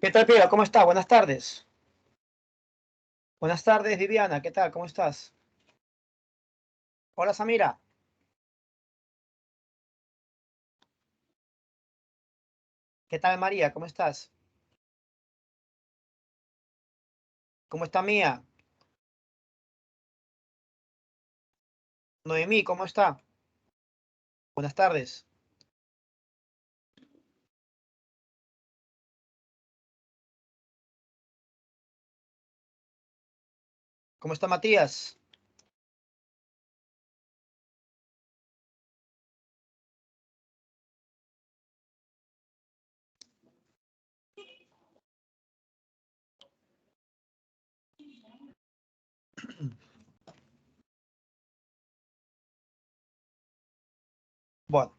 ¿Qué tal, Piero? ¿Cómo está? Buenas tardes. Buenas tardes, Viviana. ¿Qué tal? ¿Cómo estás? Hola, Samira. ¿Qué tal, María? ¿Cómo estás? ¿Cómo está Mía? Noemí, ¿cómo está? Buenas tardes. ¿Cómo está Matías? Bueno,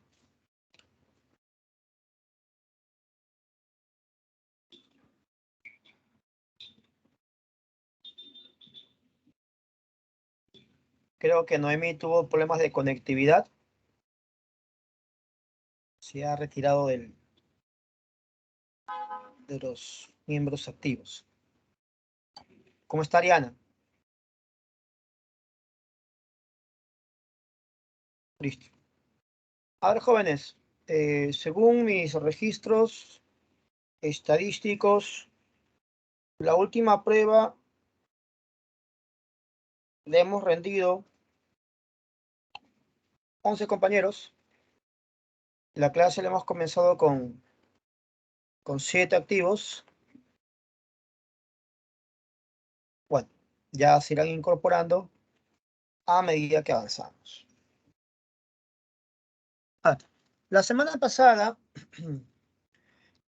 creo que Noemí tuvo problemas de conectividad. Se ha retirado de los miembros activos. ¿Cómo está Ariana? Listo. A ver, jóvenes, según mis registros estadísticos, la última prueba le hemos rendido 11 compañeros. La clase la hemos comenzado con 7 activos. Bueno, ya se irán incorporando a medida que avanzamos. Ah, la semana pasada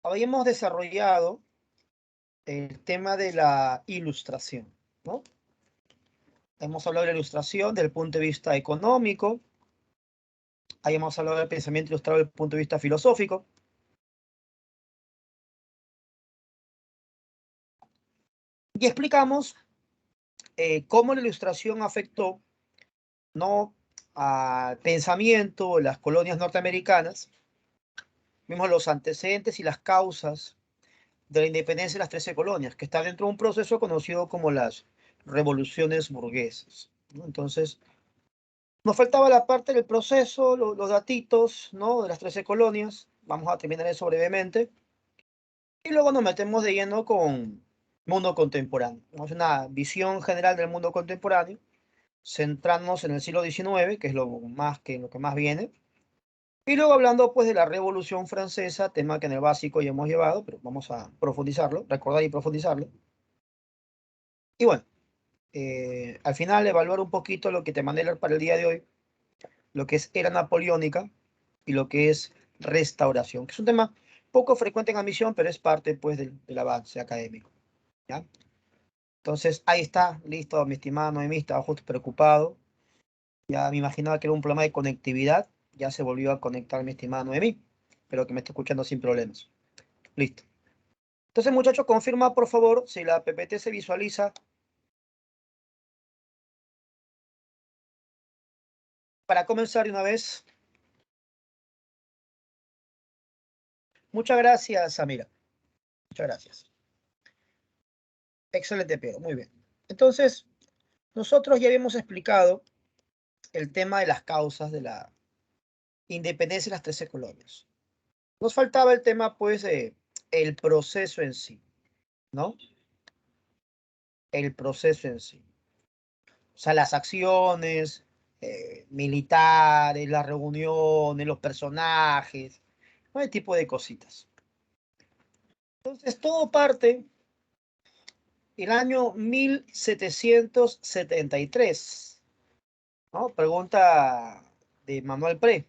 habíamos desarrollado el tema de la ilustración, ¿no? Hemos hablado de la ilustración desde el punto de vista económico, ahí hemos hablado del pensamiento ilustrado desde el punto de vista filosófico, y explicamos cómo la ilustración afectó, ¿no?, al pensamiento de las colonias norteamericanas. Vimos los antecedentes y las causas de la independencia de las 13 colonias, que está dentro de un proceso conocido como las revoluciones burguesas, ¿no? Entonces, nos faltaba la parte del proceso, los datitos, ¿no?, de las 13 colonias. Vamos a terminar eso brevemente. Y luego nos metemos de lleno con mundo contemporáneo. Vamos a una visión general del mundo contemporáneo, centrarnos en el siglo XIX, que es lo que más viene. Y luego hablando pues de la Revolución Francesa, tema que en el básico ya hemos llevado, pero vamos a profundizarlo, recordar y profundizarlo. Y bueno, al final evaluar un poquito lo que te mandé para el día de hoy, lo que es era napoleónica y lo que es restauración, que es un tema poco frecuente en admisión, pero es parte pues del avance académico, ¿ya? Entonces ahí está, listo, mi estimado Noemí, estaba justo preocupado, ya me imaginaba que era un problema de conectividad, ya se volvió a conectar mi estimada Noemí, pero que me esté escuchando sin problemas. Listo. Entonces, muchachos, confirma por favor si la PPT se visualiza para comenzar de una vez. Muchas gracias, Samira. Muchas gracias. Excelente, Pedro. Muy bien. Entonces, nosotros ya habíamos explicado el tema de las causas de la independencia de las 13 colonias. Nos faltaba el tema, pues, el proceso en sí, ¿no? El proceso en sí. O sea, las acciones militares, las reuniones, los personajes, ¿no? Ese tipo de cositas. Entonces, todo parte el año 1773, ¿no? Pregunta de Manuel Pre.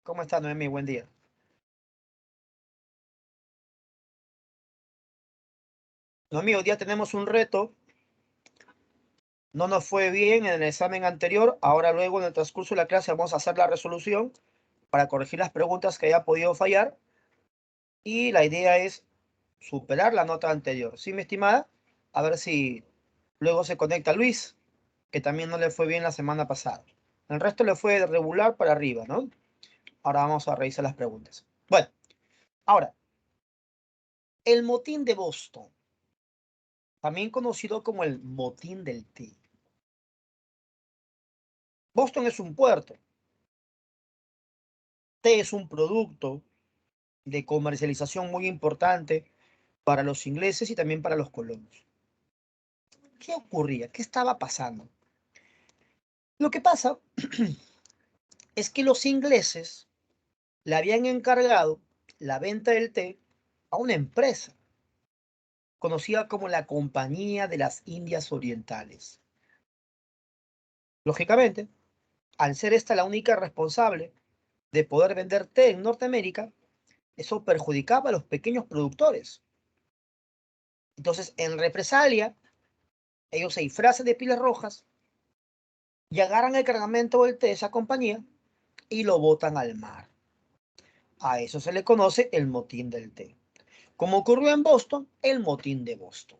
¿Cómo está, Noemi? Buen día. Noemi, hoy día tenemos un reto. No nos fue bien en el examen anterior. Ahora luego en el transcurso de la clase vamos a hacer la resolución para corregir las preguntas que haya podido fallar. Y la idea es superar la nota anterior. ¿Sí, mi estimada? A ver si luego se conecta Luis, que también no le fue bien la semana pasada. El resto le fue de regular para arriba, ¿no? Ahora vamos a revisar las preguntas. Bueno, Ahora, el motín de Boston, también conocido como el motín del té. Boston es un puerto. Té es un producto de comercialización muy importante para los ingleses y también para los colonos. ¿Qué ocurría? ¿Qué estaba pasando? Lo que pasa es que los ingleses le habían encargado la venta del té a una empresa conocida como la Compañía de las Indias Orientales. Lógicamente, al ser esta la única responsable de poder vender té en Norteamérica, eso perjudicaba a los pequeños productores. Entonces, en represalia, ellos se disfrazan de pilas rojas y agarran el cargamento del té de esa compañía y lo botan al mar. A eso se le conoce el motín del té. Como ocurrió en Boston, el motín de Boston.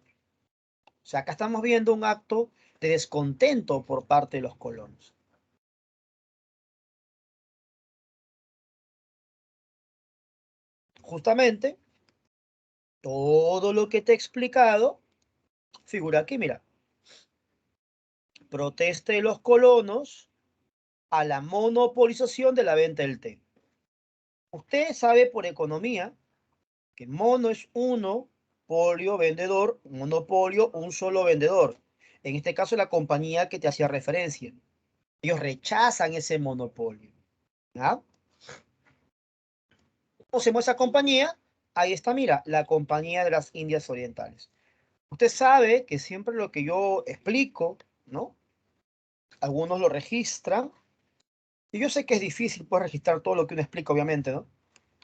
O sea, acá estamos viendo un acto de descontento por parte de los colonos. Justamente, todo lo que te he explicado figura aquí, mira. Protesta de los colonos a la monopolización de la venta del té. Usted sabe por economía que mono es uno, polio, vendedor, monopolio, un solo vendedor. En este caso, la compañía que te hacía referencia. Ellos rechazan ese monopolio. ¿Ya? Conocemos esa compañía. Ahí está, mira, la Compañía de las Indias Orientales. Usted sabe que siempre lo que yo explico, ¿no? Algunos lo registran. Y yo sé que es difícil pues registrar todo lo que uno explica, obviamente, ¿no?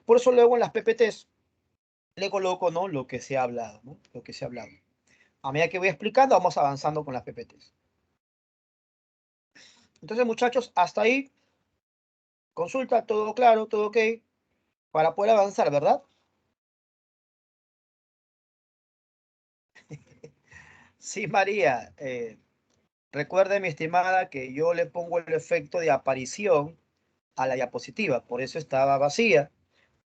Por eso luego en las PPTs le coloco, ¿no? Lo que se ha hablado, ¿no? Lo que se ha hablado. A medida que voy explicando, vamos avanzando con las PPTs. Entonces, muchachos, hasta ahí, consulta, todo claro, todo ok, para poder avanzar, ¿verdad? Sí, María. Recuerde, mi estimada, que yo le pongo el efecto de aparición a la diapositiva, por eso estaba vacía,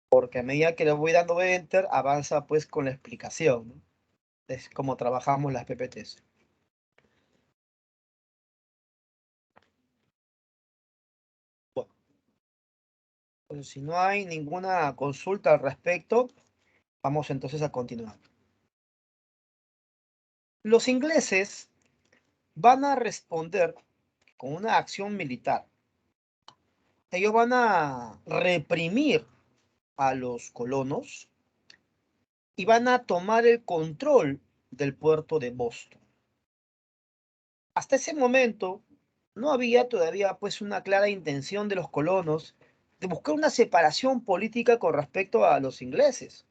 porque a medida que le voy dando enter, avanza pues con la explicación, ¿no? Es como trabajamos las PPTs. Bueno, pues si no hay ninguna consulta al respecto, vamos entonces a continuar. Los ingleses van a responder con una acción militar. Ellos van a reprimir a los colonos y van a tomar el control del puerto de Boston. Hasta ese momento no había todavía pues una clara intención de los colonos de buscar una separación política con respecto a los ingleses.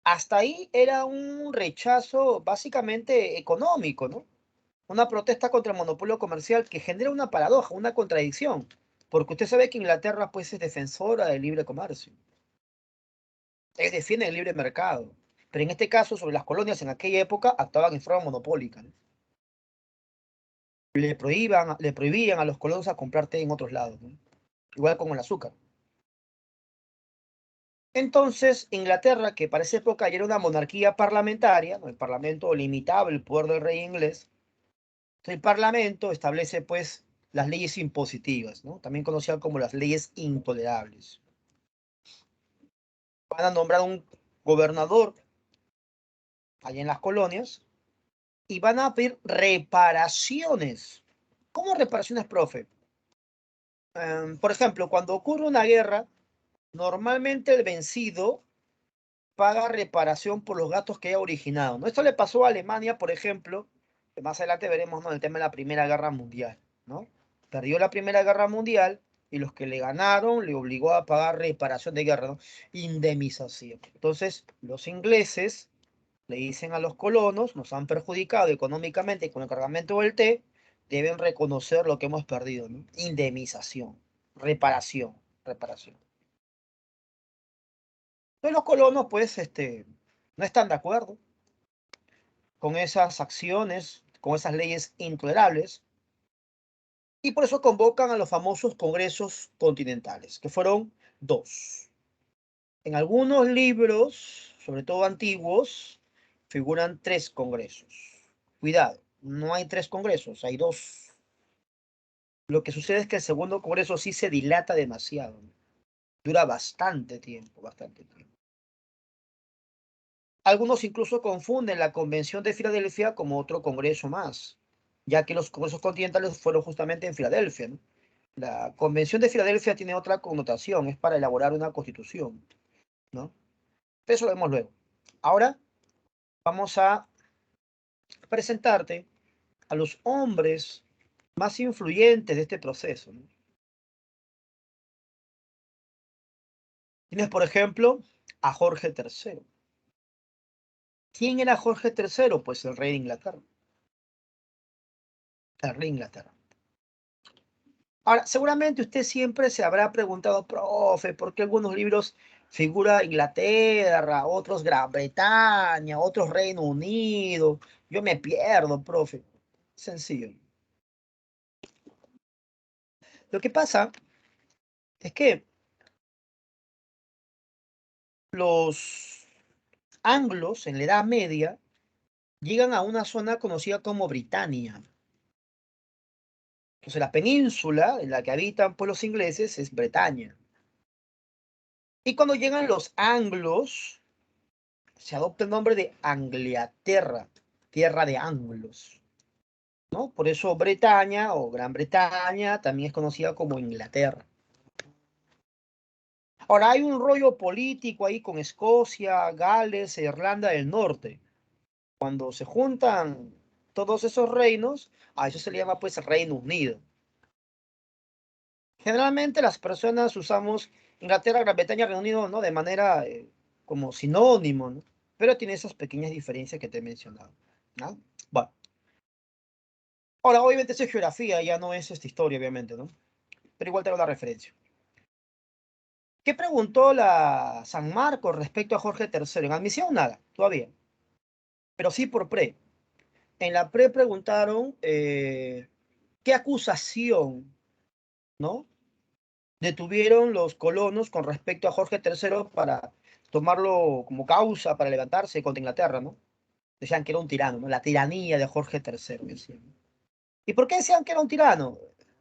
Hasta ahí era un rechazo básicamente económico, ¿no? Una protesta contra el monopolio comercial que genera una paradoja, una contradicción, porque usted sabe que Inglaterra pues es defensora del libre comercio, ellos defienden el libre mercado, pero en este caso sobre las colonias en aquella época actuaban en forma monopólica, ¿no? Le prohibían a los colonos a comprar té en otros lados, ¿no? Igual como el azúcar. Entonces, Inglaterra, que para esa época ya era una monarquía parlamentaria, ¿no? El parlamento limitaba el poder del rey inglés, el parlamento establece pues las leyes impositivas, ¿no? También conocidas como las leyes intolerables. Van a nombrar un gobernador allá en las colonias y van a pedir reparaciones. ¿Cómo reparaciones, profe? Por ejemplo, cuando ocurre una guerra, normalmente el vencido paga reparación por los gastos que haya originado, ¿no? Esto le pasó a Alemania, por ejemplo, que más adelante veremos, ¿no? El tema de la Primera Guerra Mundial, ¿no? Perdió la Primera Guerra Mundial y los que le ganaron le obligó a pagar reparación de guerra, ¿no? Indemnización. Entonces, los ingleses le dicen a los colonos, nos han perjudicado económicamente con el cargamento del té, deben reconocer lo que hemos perdido, ¿no? Indemnización, reparación, reparación. Entonces los colonos, pues, no están de acuerdo con esas acciones, con esas leyes intolerables, y por eso convocan a los famosos congresos continentales, que fueron dos. En algunos libros, sobre todo antiguos, figuran 3 congresos. Cuidado, no hay 3 congresos, hay 2. Lo que sucede es que el segundo congreso sí se dilata demasiado. Dura bastante tiempo, bastante tiempo. Algunos incluso confunden la Convención de Filadelfia como otro congreso más, ya que los congresos continentales fueron justamente en Filadelfia, ¿no? La Convención de Filadelfia tiene otra connotación, es para elaborar una constitución, ¿no? Eso lo vemos luego. Ahora vamos a presentarte a los hombres más influyentes de este proceso, ¿no? Tienes, por ejemplo, a Jorge III. ¿Quién era Jorge III? Pues el rey de Inglaterra. El rey de Inglaterra. Ahora, seguramente usted siempre se habrá preguntado, profe, ¿por qué algunos libros figura Inglaterra, otros Gran Bretaña, otros Reino Unido? Yo me pierdo, profe. Sencillo. Lo que pasa es que los anglos en la Edad Media llegan a una zona conocida como Britania. Entonces la península en la que habitan pues, los ingleses es Bretaña. Y cuando llegan los anglos, se adopta el nombre de Angliaterra, tierra de anglos, ¿no? Por eso Bretaña o Gran Bretaña también es conocida como Inglaterra. Ahora hay un rollo político ahí con Escocia, Gales e Irlanda del Norte. Cuando se juntan todos esos reinos, a eso se le llama pues Reino Unido. Generalmente las personas usamos Inglaterra, Gran Bretaña, Reino Unido, ¿no? De manera como sinónimo, ¿no? Pero tiene esas pequeñas diferencias que te he mencionado, ¿no? Bueno, ahora obviamente eso es geografía, ya no es esta historia, obviamente, ¿no? Pero igual tengo la referencia. ¿Qué preguntó la San Marcos respecto a Jorge III? En admisión, nada, todavía. Pero sí por pre. En la pre preguntaron qué acusación, ¿no? Detuvieron los colonos con respecto a Jorge III para tomarlo como causa para levantarse contra Inglaterra, ¿no? Decían que era un tirano, ¿no? La tiranía de Jorge III, decían. ¿Y por qué decían que era un tirano?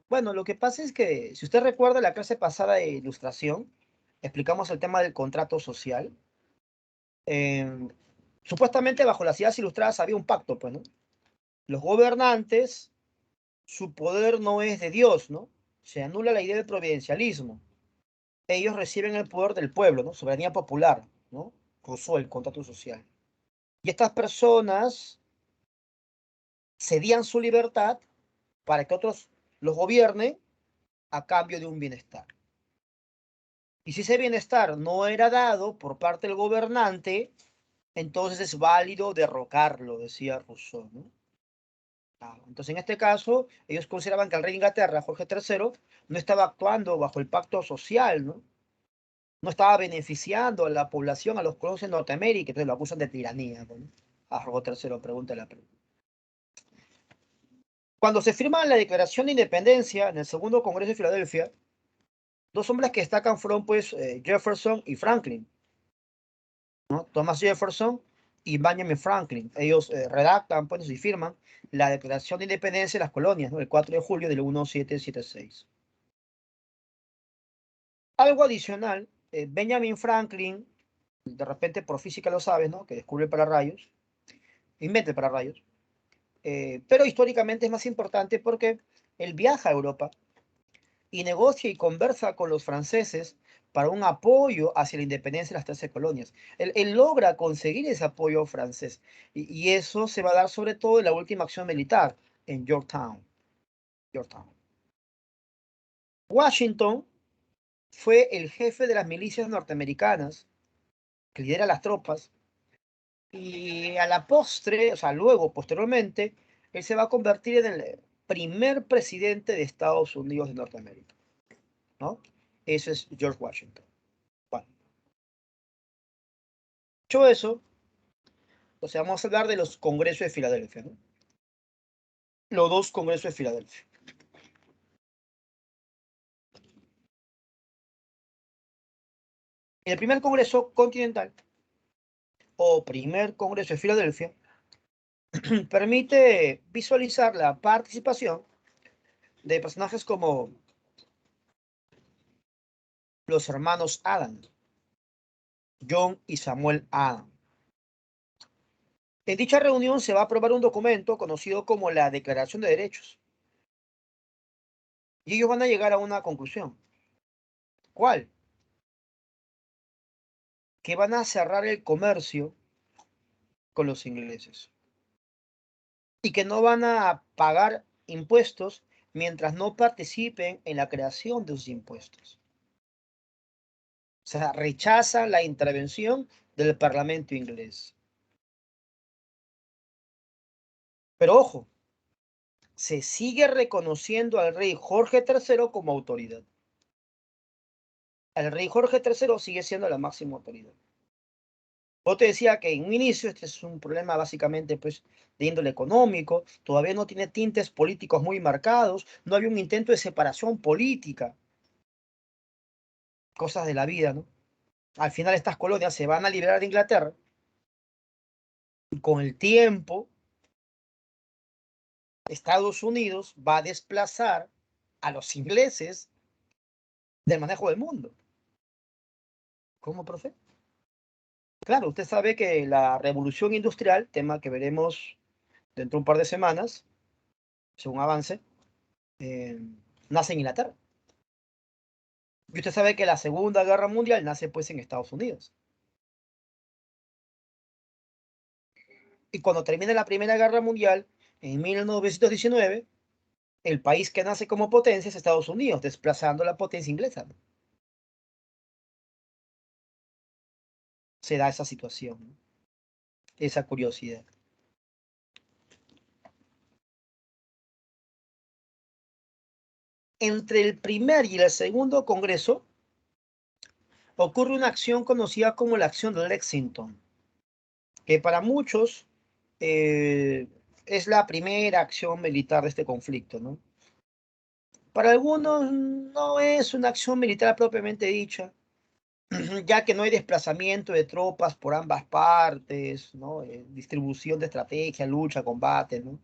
Bueno, lo que pasa es que, si usted recuerda la clase pasada de ilustración, explicamos el tema del contrato social. Eh, Supuestamente bajo las ideas ilustradas había un pacto, pues, ¿no? Los gobernantes, su poder no es de Dios, ¿no? Se anula la idea del providencialismo. Ellos reciben el poder del pueblo, ¿no? Soberanía popular, ¿no? Rousseau, el contrato social. Y estas personas cedían su libertad para que otros los gobiernen a cambio de un bienestar. Y si ese bienestar no era dado por parte del gobernante, entonces es válido derrocarlo, decía Rousseau, ¿no? Entonces, en este caso, ellos consideraban que el rey de Inglaterra, Jorge III, no estaba actuando bajo el pacto social, ¿no? No estaba beneficiando a la población, a los colonos en Norteamérica, entonces lo acusan de tiranía, ¿no? A Jorge III, pregunta la pregunta. Cuando se firma la Declaración de Independencia en el segundo Congreso de Filadelfia, dos hombres que destacan fueron pues Jefferson y Franklin, ¿no? Thomas Jefferson y Benjamin Franklin. Ellos redactan pues, y firman la Declaración de Independencia de las Colonias, ¿no? El 4 de julio del 1776. Algo adicional, Benjamin Franklin, de repente por física lo sabes, ¿no? Que descubre el pararrayos, inventa el pararrayos, pero históricamente es más importante porque él viaja a Europa y negocia y conversa con los franceses para un apoyo hacia la independencia de las 13 colonias. Él logra conseguir ese apoyo francés y eso se va a dar sobre todo en la última acción militar en Yorktown. Yorktown. Washington fue el jefe de las milicias norteamericanas que lidera las tropas y a la postre, o sea, luego, posteriormente, él se va a convertir en el primer presidente de Estados Unidos de Norteamérica, ¿no? Ese es George Washington. Bueno, dicho eso, o sea, vamos a hablar de los congresos de Filadelfia, ¿no? Los 2 congresos de Filadelfia. El primer Congreso Continental, o primer Congreso de Filadelfia, permite visualizar la participación de personajes como los hermanos Adam, John y Samuel Adam. En dicha reunión se va a aprobar un documento conocido como la Declaración de Derechos. Y ellos van a llegar a una conclusión. ¿Cuál? Que van a cerrar el comercio con los ingleses. Y que no van a pagar impuestos mientras no participen en la creación de sus impuestos. O sea, rechazan la intervención del Parlamento inglés. Pero ojo, se sigue reconociendo al rey Jorge III como autoridad. El rey Jorge III sigue siendo la máxima autoridad. Yo te decía que en un inicio este es un problema básicamente pues, de índole económico, todavía no tiene tintes políticos muy marcados, no había un intento de separación política, cosas de la vida, ¿no? Al final estas colonias se van a liberar de Inglaterra y con el tiempo Estados Unidos va a desplazar a los ingleses del manejo del mundo. ¿Cómo, profe? Claro, usted sabe que la revolución industrial, tema que veremos dentro de un par de semanas, según avance, eh, nace en Inglaterra. Y usted sabe que la Segunda Guerra Mundial nace pues en Estados Unidos. Y cuando termina la Primera Guerra Mundial, en 1919, el país que nace como potencia es Estados Unidos, desplazando la potencia inglesa, ¿no? Se da esa situación, ¿no? Esa curiosidad. Entre el primer y el segundo Congreso ocurre una acción conocida como la acción de Lexington, que para muchos es la primera acción militar de este conflicto, ¿no? Para algunos no es una acción militar propiamente dicha, ya que no hay desplazamiento de tropas por ambas partes, ¿no? Distribución de estrategia, lucha, combate, ¿no?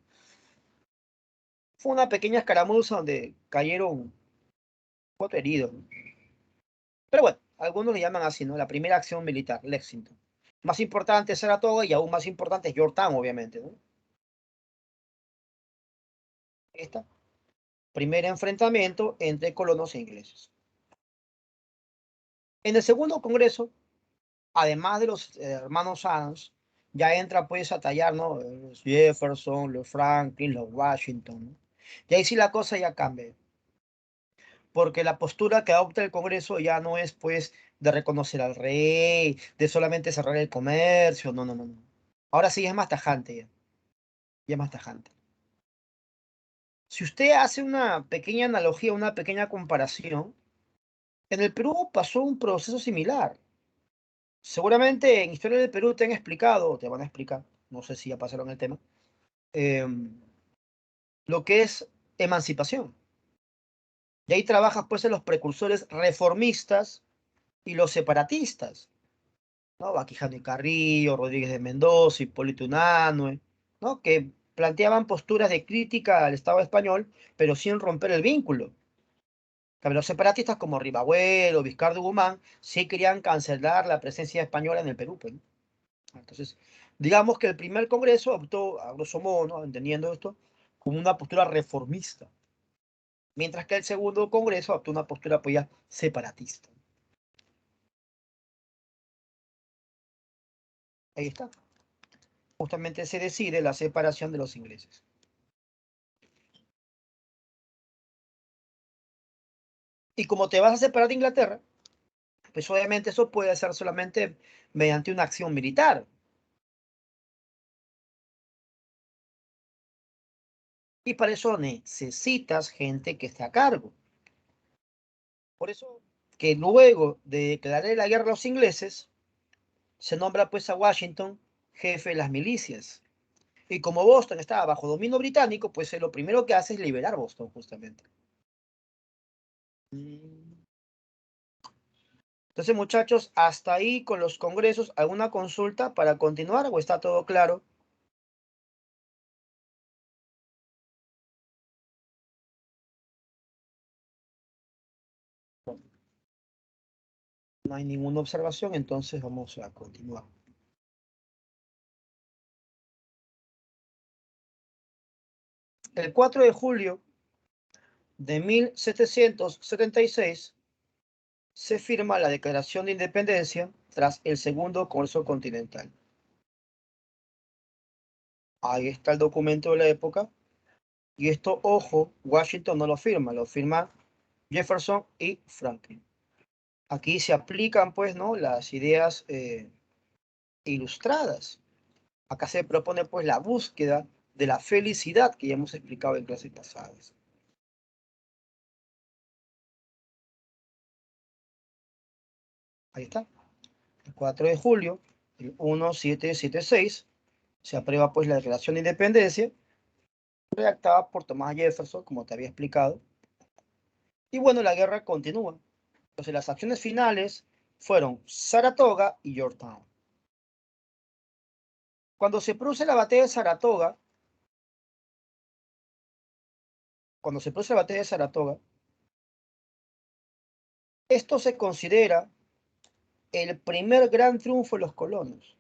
Fue una pequeña escaramuza donde cayeron 4 heridos, ¿no? Pero bueno, algunos le llaman así, ¿no? La primera acción militar, Lexington. Más importante es Saratoga y aún más importante es Yorktown, obviamente, ¿no? Esta, primer enfrentamiento entre colonos e ingleses. En el segundo congreso, además de los hermanos Adams, ya entra pues a tallar, ¿no? Los Jefferson, los Franklin, los Washington, ¿no? Y ahí sí la cosa ya cambia, porque la postura que adopta el Congreso ya no es pues de reconocer al rey, de solamente cerrar el comercio, no, no, no, no. Ahora sí es más tajante ya es más tajante. Si usted hace una pequeña analogía, una pequeña comparación, en el Perú pasó un proceso similar. Seguramente en Historia del Perú te han explicado, o te van a explicar, no sé si ya pasaron el tema, em, lo que es emancipación. Y ahí trabajas pues en los precursores reformistas y los separatistas, ¿no? Baquijano y Carrillo, Rodríguez de Mendoza, Hipólito Unanue, ¿no? Que planteaban posturas de crítica al Estado español, pero sin romper el vínculo. También los separatistas como Ribagüero, Vizcardo Guzmán, sí querían cancelar la presencia española en el Perú, pues, ¿no? Entonces, digamos que el primer Congreso optó, a grosso modo, ¿no? Entendiendo esto, como una postura reformista, mientras que el segundo Congreso optó una postura pues ya separatista. Ahí está. Justamente se decide la separación de los ingleses. Y como te vas a separar de Inglaterra, pues obviamente eso puede ser solamente mediante una acción militar. Y para eso necesitas gente que esté a cargo. Por eso que luego de declarar la guerra a los ingleses, se nombra pues a Washington jefe de las milicias. Y como Boston estaba bajo dominio británico, pues lo primero que hace es liberar Boston, justamente. Mm. Entonces, muchachos, hasta ahí con los congresos, ¿alguna consulta para continuar o está todo claro? No hay ninguna observación, entonces vamos a continuar. El 4 de julio de 1776 se firma la Declaración de Independencia tras el Segundo Congreso Continental. Ahí está el documento de la época. Y esto, ojo, Washington no lo firma Jefferson y Franklin. Aquí se aplican, pues, ¿no? Las ideas ilustradas. Acá se propone, pues, la búsqueda de la felicidad que ya hemos explicado en clases pasadas. Ahí está. El 4 de julio, el 1776, se aprueba, pues, la Declaración de Independencia, redactada por Thomas Jefferson, como te había explicado. Y bueno, la guerra continúa. Entonces, las acciones finales fueron Saratoga y Yorktown. Cuando se produce la batalla de Saratoga, esto se considera el primer gran triunfo de los colonos,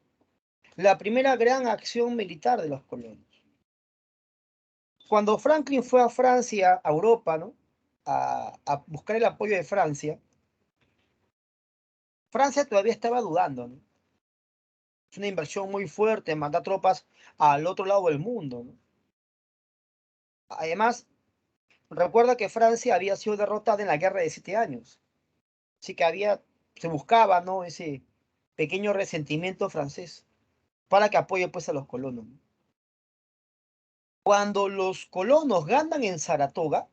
la primera gran acción militar de los colonos. Cuando Franklin fue a Francia, a Europa, ¿no? a buscar el apoyo de Francia, Francia todavía estaba dudando, ¿no? Es una inversión muy fuerte, mandar tropas al otro lado del mundo, ¿no? Además, recuerda que Francia había sido derrotada en la Guerra de 7 años. Así que se buscaba, ¿no? Ese pequeño resentimiento francés para que apoye pues a los colonos. Cuando los colonos ganan en Saratoga,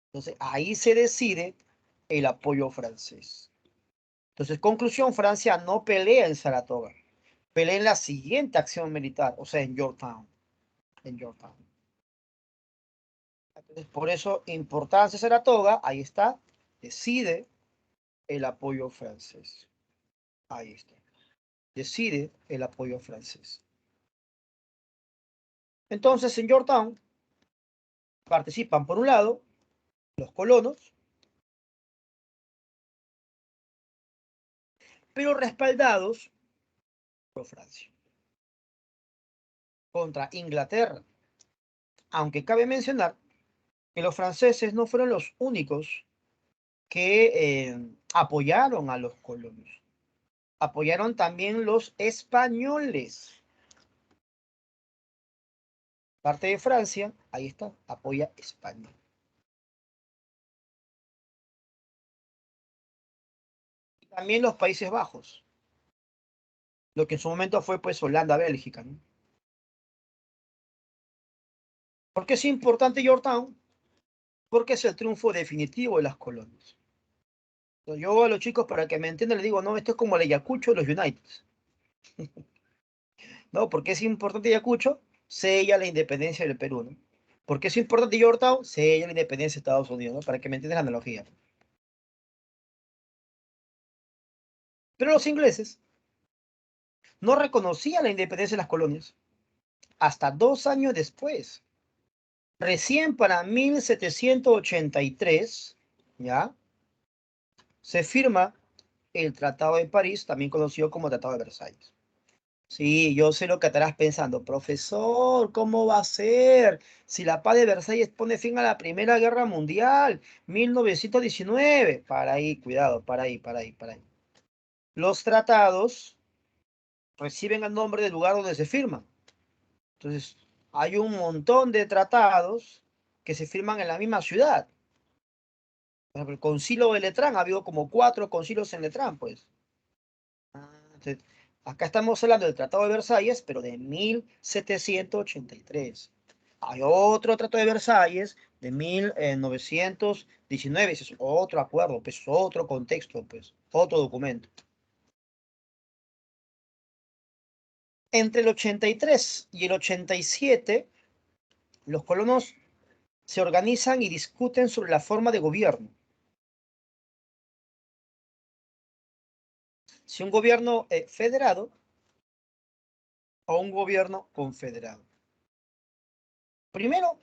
entonces ahí se decide el apoyo francés. Entonces, conclusión, Francia no pelea en Saratoga, pelea en la siguiente acción militar, o sea, en Yorktown. En Yorktown. Entonces, por eso, importancia Saratoga, ahí está, decide el apoyo francés. Ahí está. Decide el apoyo francés. Entonces, en Yorktown participan, por un lado, los colonos, pero respaldados por Francia contra Inglaterra. Aunque cabe mencionar que los franceses no fueron los únicos que apoyaron a los colonos. Apoyaron también los españoles. Parte de Francia, ahí está, apoya España. Y también los Países Bajos, lo que en su momento fue pues Holanda, Bélgica, ¿no? ¿Por qué es importante Yorktown? Porque es el triunfo definitivo de las colonias. Entonces, yo a los chicos, para que me entiendan, les digo, no, esto es como el Ayacucho de los Uniteds. ¿No? Porque es importante Ayacucho, sella la independencia del Perú, ¿no? Porque es importante Yorktown, sella la independencia de Estados Unidos, ¿no? Para que me entiendan la analogía. Pero los ingleses no reconocían la independencia de las colonias hasta 2 años después. Recién para 1783, ¿ya? Se firma el Tratado de París, también conocido como Tratado de Versalles. Sí, yo sé lo que estarás pensando. Profesor, ¿cómo va a ser? Si la paz de Versalles pone fin a la Primera Guerra Mundial, 1919. Para ahí, cuidado, para ahí, para ahí, para ahí. Los tratados reciben el nombre del lugar donde se firman. Entonces, hay un montón de tratados que se firman en la misma ciudad. Por ejemplo, el Concilio de Letrán, ha habido como 4 concilios en Letrán, pues. Entonces, acá estamos hablando del Tratado de Versalles, pero de 1783. Hay otro Tratado de Versalles de 1919, ese es otro acuerdo, pues otro contexto, pues otro documento. Entre el 83 y el 87, los colonos se organizan y discuten sobre la forma de gobierno. si un gobierno federado o un gobierno confederado. Primero,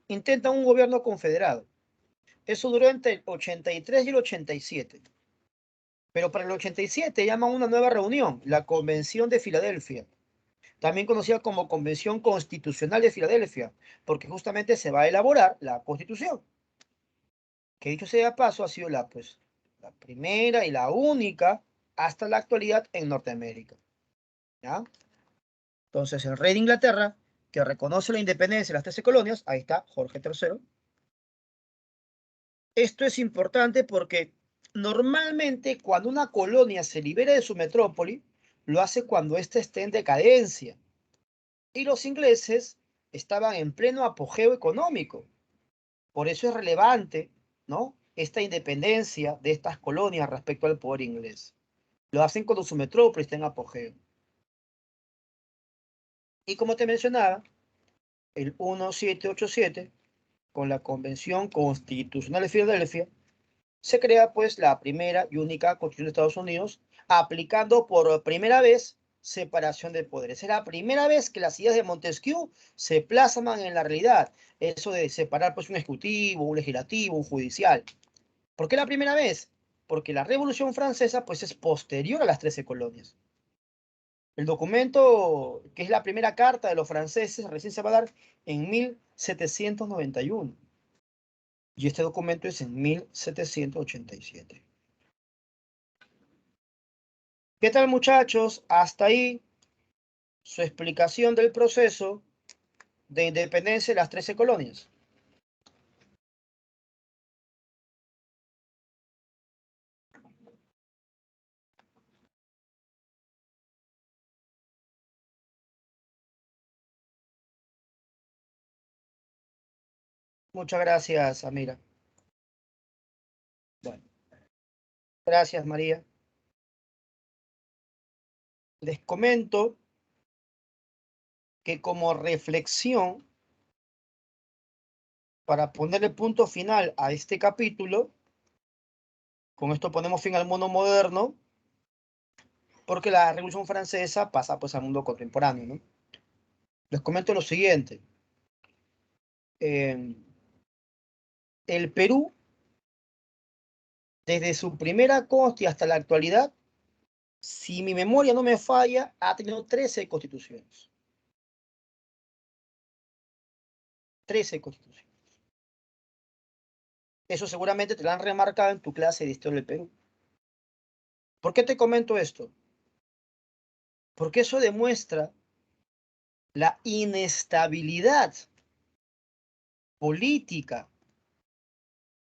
intentan un gobierno confederado. Eso duró entre el 83 y el 87. Pero para el 87 llaman una nueva reunión, la Convención de Filadelfia, también conocida como Convención Constitucional de Filadelfia, porque justamente se va a elaborar la Constitución, que dicho sea de paso ha sido la primera y la única hasta la actualidad en Norteamérica. ¿Ya? Entonces el rey de Inglaterra, que reconoce la independencia de las 13 colonias, ahí está Jorge III. Esto es importante porque normalmente cuando una colonia se libera de su metrópoli, lo hace cuando ésta esté en decadencia. Y los ingleses estaban en pleno apogeo económico. Por eso es relevante, ¿no?, esta independencia de estas colonias respecto al poder inglés. Lo hacen cuando su metrópoli está en apogeo. Y como te mencionaba, el 1787, con la Convención Constitucional de Filadelfia, se crea pues la primera y única Constitución de Estados Unidos, aplicando por primera vez separación de poderes. Es la primera vez que las ideas de Montesquieu se plasman en la realidad. Eso de separar pues un ejecutivo, un legislativo, un judicial. ¿Por qué la primera vez? Porque la Revolución Francesa pues es posterior a las 13 colonias. El documento, que es la primera carta de los franceses, recién se va a dar en 1791. Y este documento es en 1787. ¿Qué tal, muchachos? Hasta ahí su explicación del proceso de independencia de las 13 colonias. Muchas gracias, Amira. Bueno, gracias, María. Les comento que como reflexión, para ponerle punto final a este capítulo, con esto ponemos fin al mundo moderno, porque la Revolución Francesa pasa pues al mundo contemporáneo, ¿no? Les comento lo siguiente. El Perú, desde su primera consti hasta la actualidad, si mi memoria no me falla, ha tenido 13 constituciones. 13 constituciones. Eso seguramente te lo han remarcado en tu clase de Historia del Perú. ¿Por qué te comento esto? Porque eso demuestra la inestabilidad política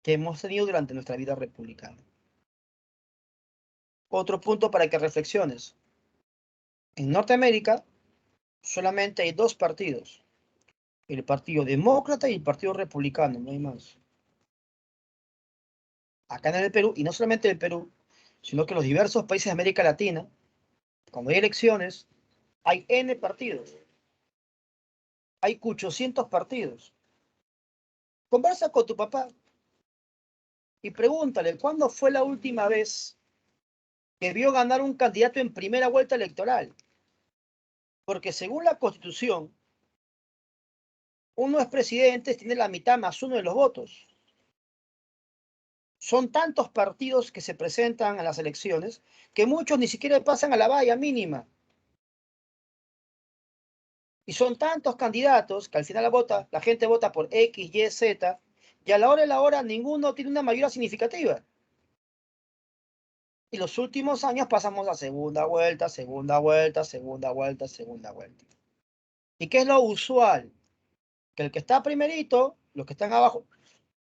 que hemos tenido durante nuestra vida republicana. Otro punto para que reflexiones. En Norteamérica solamente hay dos partidos, el Partido Demócrata y el Partido Republicano, no hay más. Acá en el Perú, y no solamente en el Perú, sino que en los diversos países de América Latina, cuando hay elecciones, hay N partidos, hay 800 partidos. Conversa con tu papá y pregúntale, ¿cuándo fue la última vez que vio ganar un candidato en primera vuelta electoral? Porque según la Constitución, uno es presidente, tiene la mitad más uno de los votos. Son tantos partidos que se presentan a las elecciones que muchos ni siquiera pasan a la valla mínima. Y son tantos candidatos que al final la gente vota por X, Y, Z, y a la hora de la hora ninguno tiene una mayoría significativa. Y los últimos años pasamos a segunda vuelta, segunda vuelta, segunda vuelta, segunda vuelta. ¿Y qué es lo usual? Que el que está primerito, los que están abajo,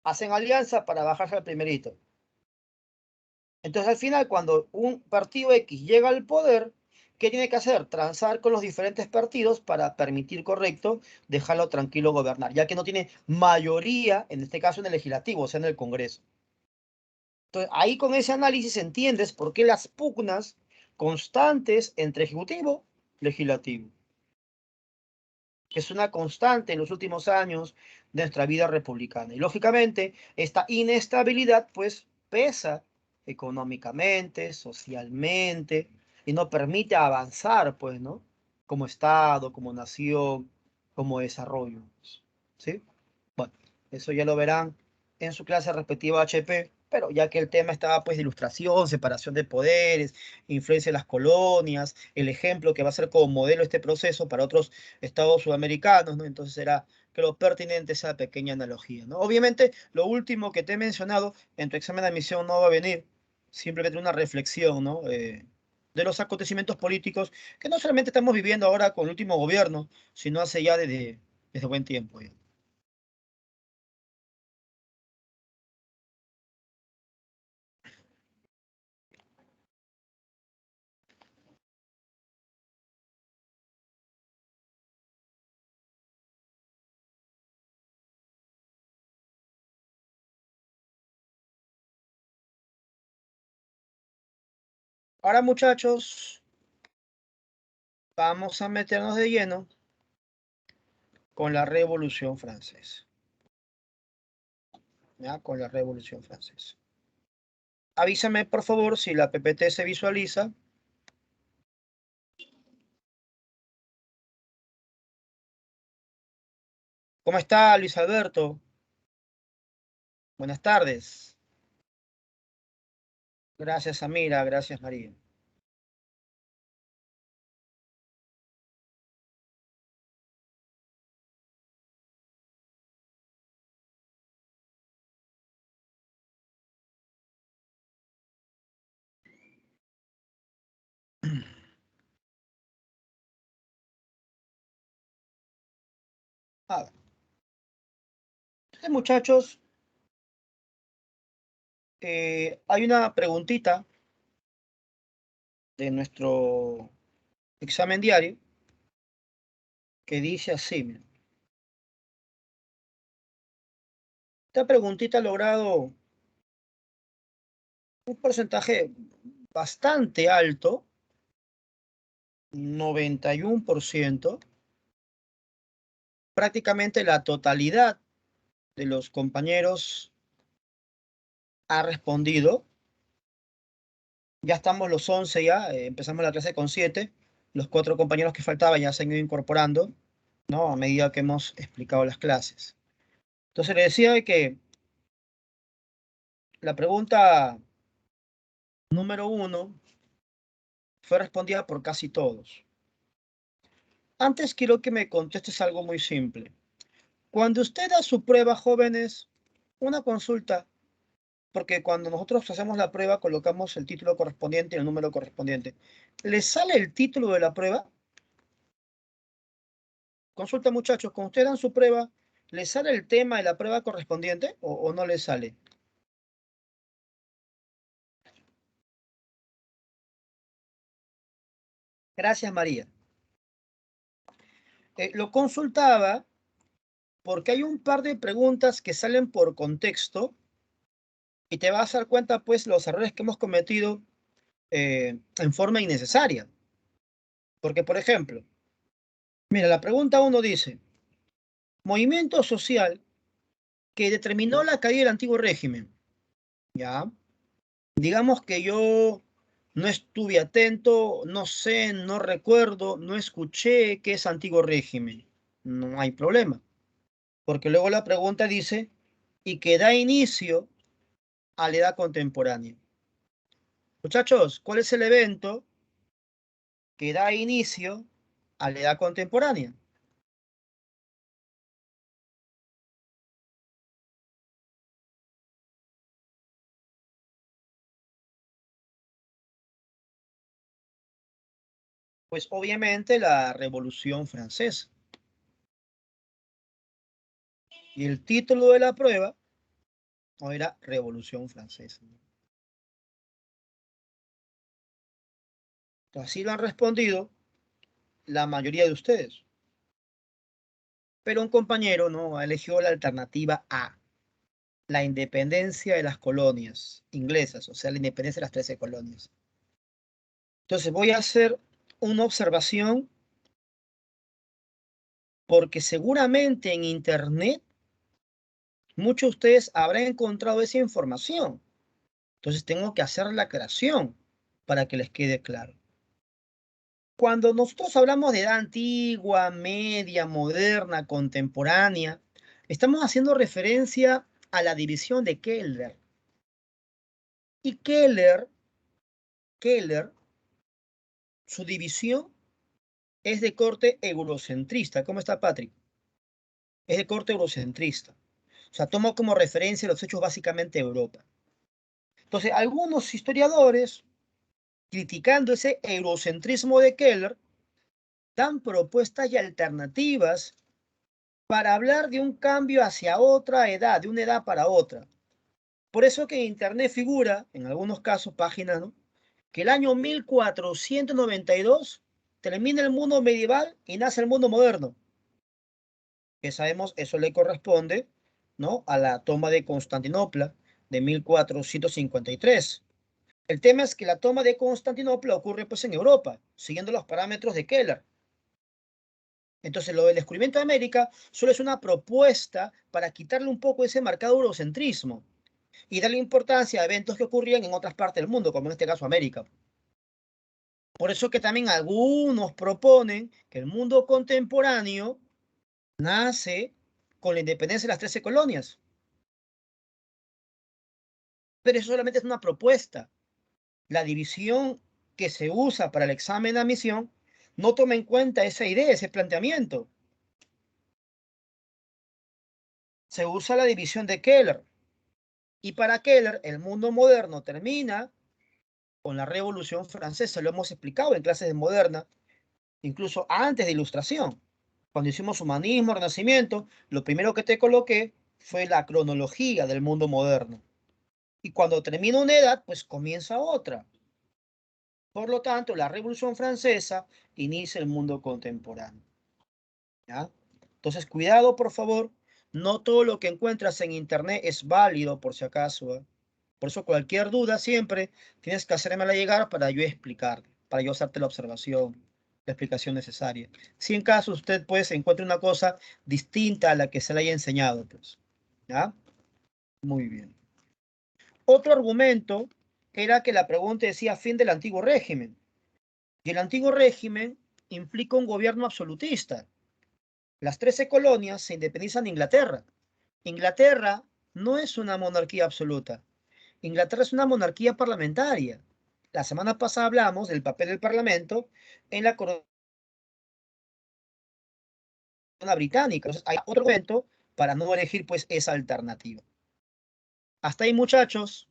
hacen alianza para bajarse al primerito. Entonces al final, cuando un partido X llega al poder, ¿qué tiene que hacer? Transar con los diferentes partidos para permitir, correcto, dejarlo tranquilo gobernar, ya que no tiene mayoría, en este caso en el legislativo, o sea, en el Congreso. Entonces, ahí con ese análisis entiendes por qué las pugnas constantes entre ejecutivo y legislativo, que es una constante en los últimos años de nuestra vida republicana. Y lógicamente, esta inestabilidad, pues, pesa económicamente, socialmente, y no permite avanzar, pues, ¿no? Como Estado, como nación, como desarrollo, ¿sí? Bueno, eso ya lo verán en su clase respectiva HP, pero ya que el tema estaba, pues, de ilustración, separación de poderes, influencia de las colonias, el ejemplo que va a ser como modelo este proceso para otros estados sudamericanos, ¿no? Entonces era, creo, pertinente esa pequeña analogía, ¿no? Obviamente, lo último que te he mencionado en tu examen de admisión no va a venir, simplemente una reflexión, ¿no? De los acontecimientos políticos que no solamente estamos viviendo ahora con el último gobierno, sino hace ya desde buen tiempo, ya. Ahora, muchachos, vamos a meternos de lleno con la Revolución Francesa, ¿ya? Con la Revolución Francesa. Avísame, por favor, si la PPT se visualiza. ¿Cómo está, Luis Alberto? Buenas tardes. Gracias, Amira. Gracias, María. A ver, entonces, muchachos, hay una preguntita de nuestro examen diario que dice así, mira. Esta preguntita ha logrado un porcentaje bastante alto, 91%. Prácticamente la totalidad de los compañeros ha respondido. Ya estamos los 11 ya, empezamos la clase con 7. Los 4 compañeros que faltaban ya se han ido incorporando, ¿no? A medida que hemos explicado las clases. Entonces le decía de que la pregunta número 1 fue respondida por casi todos. Antes quiero que me contestes algo muy simple. Cuando usted da su prueba, jóvenes, una consulta, porque cuando nosotros hacemos la prueba colocamos el título correspondiente y el número correspondiente. ¿Les sale el título de la prueba? Consulta, muchachos, cuando ustedes dan su prueba, ¿les sale el tema de la prueba correspondiente o no les sale? Gracias, María. Lo consultaba porque hay un par de preguntas que salen por contexto y te vas a dar cuenta, pues, los errores que hemos cometido en forma innecesaria. Porque, por ejemplo, mira, la pregunta uno dice, movimiento social que determinó la caída del antiguo régimen. ¿Ya? Digamos que yo no estuve atento, no sé, no recuerdo, no escuché qué es antiguo régimen. No hay problema, porque luego la pregunta dice, y que da inicio a la edad contemporánea. Muchachos, ¿cuál es el evento que da inicio a la edad contemporánea? Pues obviamente la Revolución Francesa. Y el título de la prueba no era Revolución Francesa. Así lo han respondido la mayoría de ustedes. Pero un compañero no eligió la alternativa A, la independencia de las colonias inglesas, o sea, la independencia de las 13 colonias. Entonces voy a hacer una observación porque seguramente en Internet muchos de ustedes habrán encontrado esa información. Entonces tengo que hacer la aclaración para que les quede claro. Cuando nosotros hablamos de edad antigua, media, moderna, contemporánea, estamos haciendo referencia a la división de Keller. Y Keller, su división es de corte eurocentrista. ¿Cómo está, Patrick? Es de corte eurocentrista. O sea, toma como referencia los hechos básicamente de Europa. Entonces, algunos historiadores, criticando ese eurocentrismo de Keller, dan propuestas y alternativas para hablar de un cambio hacia otra edad, de una edad para otra. Por eso que en Internet figura, en algunos casos, páginas, ¿no?, que el año 1492 termina el mundo medieval y nace el mundo moderno. Que sabemos, eso le corresponde, ¿no?, a la toma de Constantinopla de 1453. El tema es que la toma de Constantinopla ocurre pues en Europa, siguiendo los parámetros de Keller. Entonces, lo del descubrimiento de América solo es una propuesta para quitarle un poco ese marcado eurocentrismo y darle importancia a eventos que ocurrían en otras partes del mundo, como en este caso América. Por eso que también algunos proponen que el mundo contemporáneo nace con la independencia de las 13 colonias. Pero eso solamente es una propuesta. La división que se usa para el examen de admisión no toma en cuenta esa idea, ese planteamiento. Se usa la división de Keller. Y para Keller, el mundo moderno termina con la Revolución Francesa. Lo hemos explicado en clases de moderna, incluso antes de Ilustración. Cuando hicimos humanismo, renacimiento, lo primero que te coloqué fue la cronología del mundo moderno. Y cuando termina una edad, pues comienza otra. Por lo tanto, la Revolución Francesa inicia el mundo contemporáneo. ¿Ya? Entonces, cuidado, por favor. No todo lo que encuentras en Internet es válido, por si acaso, ¿eh? Por eso, cualquier duda siempre tienes que hacérmela llegar para yo explicar, para yo hacerte la observación, la explicación necesaria. Si en caso usted pues encuentre una cosa distinta a la que se le haya enseñado, pues. ¿Ya? Muy bien. Otro argumento era que la pregunta decía fin del antiguo régimen. Y el antiguo régimen implica un gobierno absolutista. Las 13 colonias se independizan de Inglaterra. Inglaterra no es una monarquía absoluta. Inglaterra es una monarquía parlamentaria. La semana pasada hablamos del papel del Parlamento en la corona británica. Entonces, hay otro argumento para no elegir pues esa alternativa. Hasta ahí, muchachos.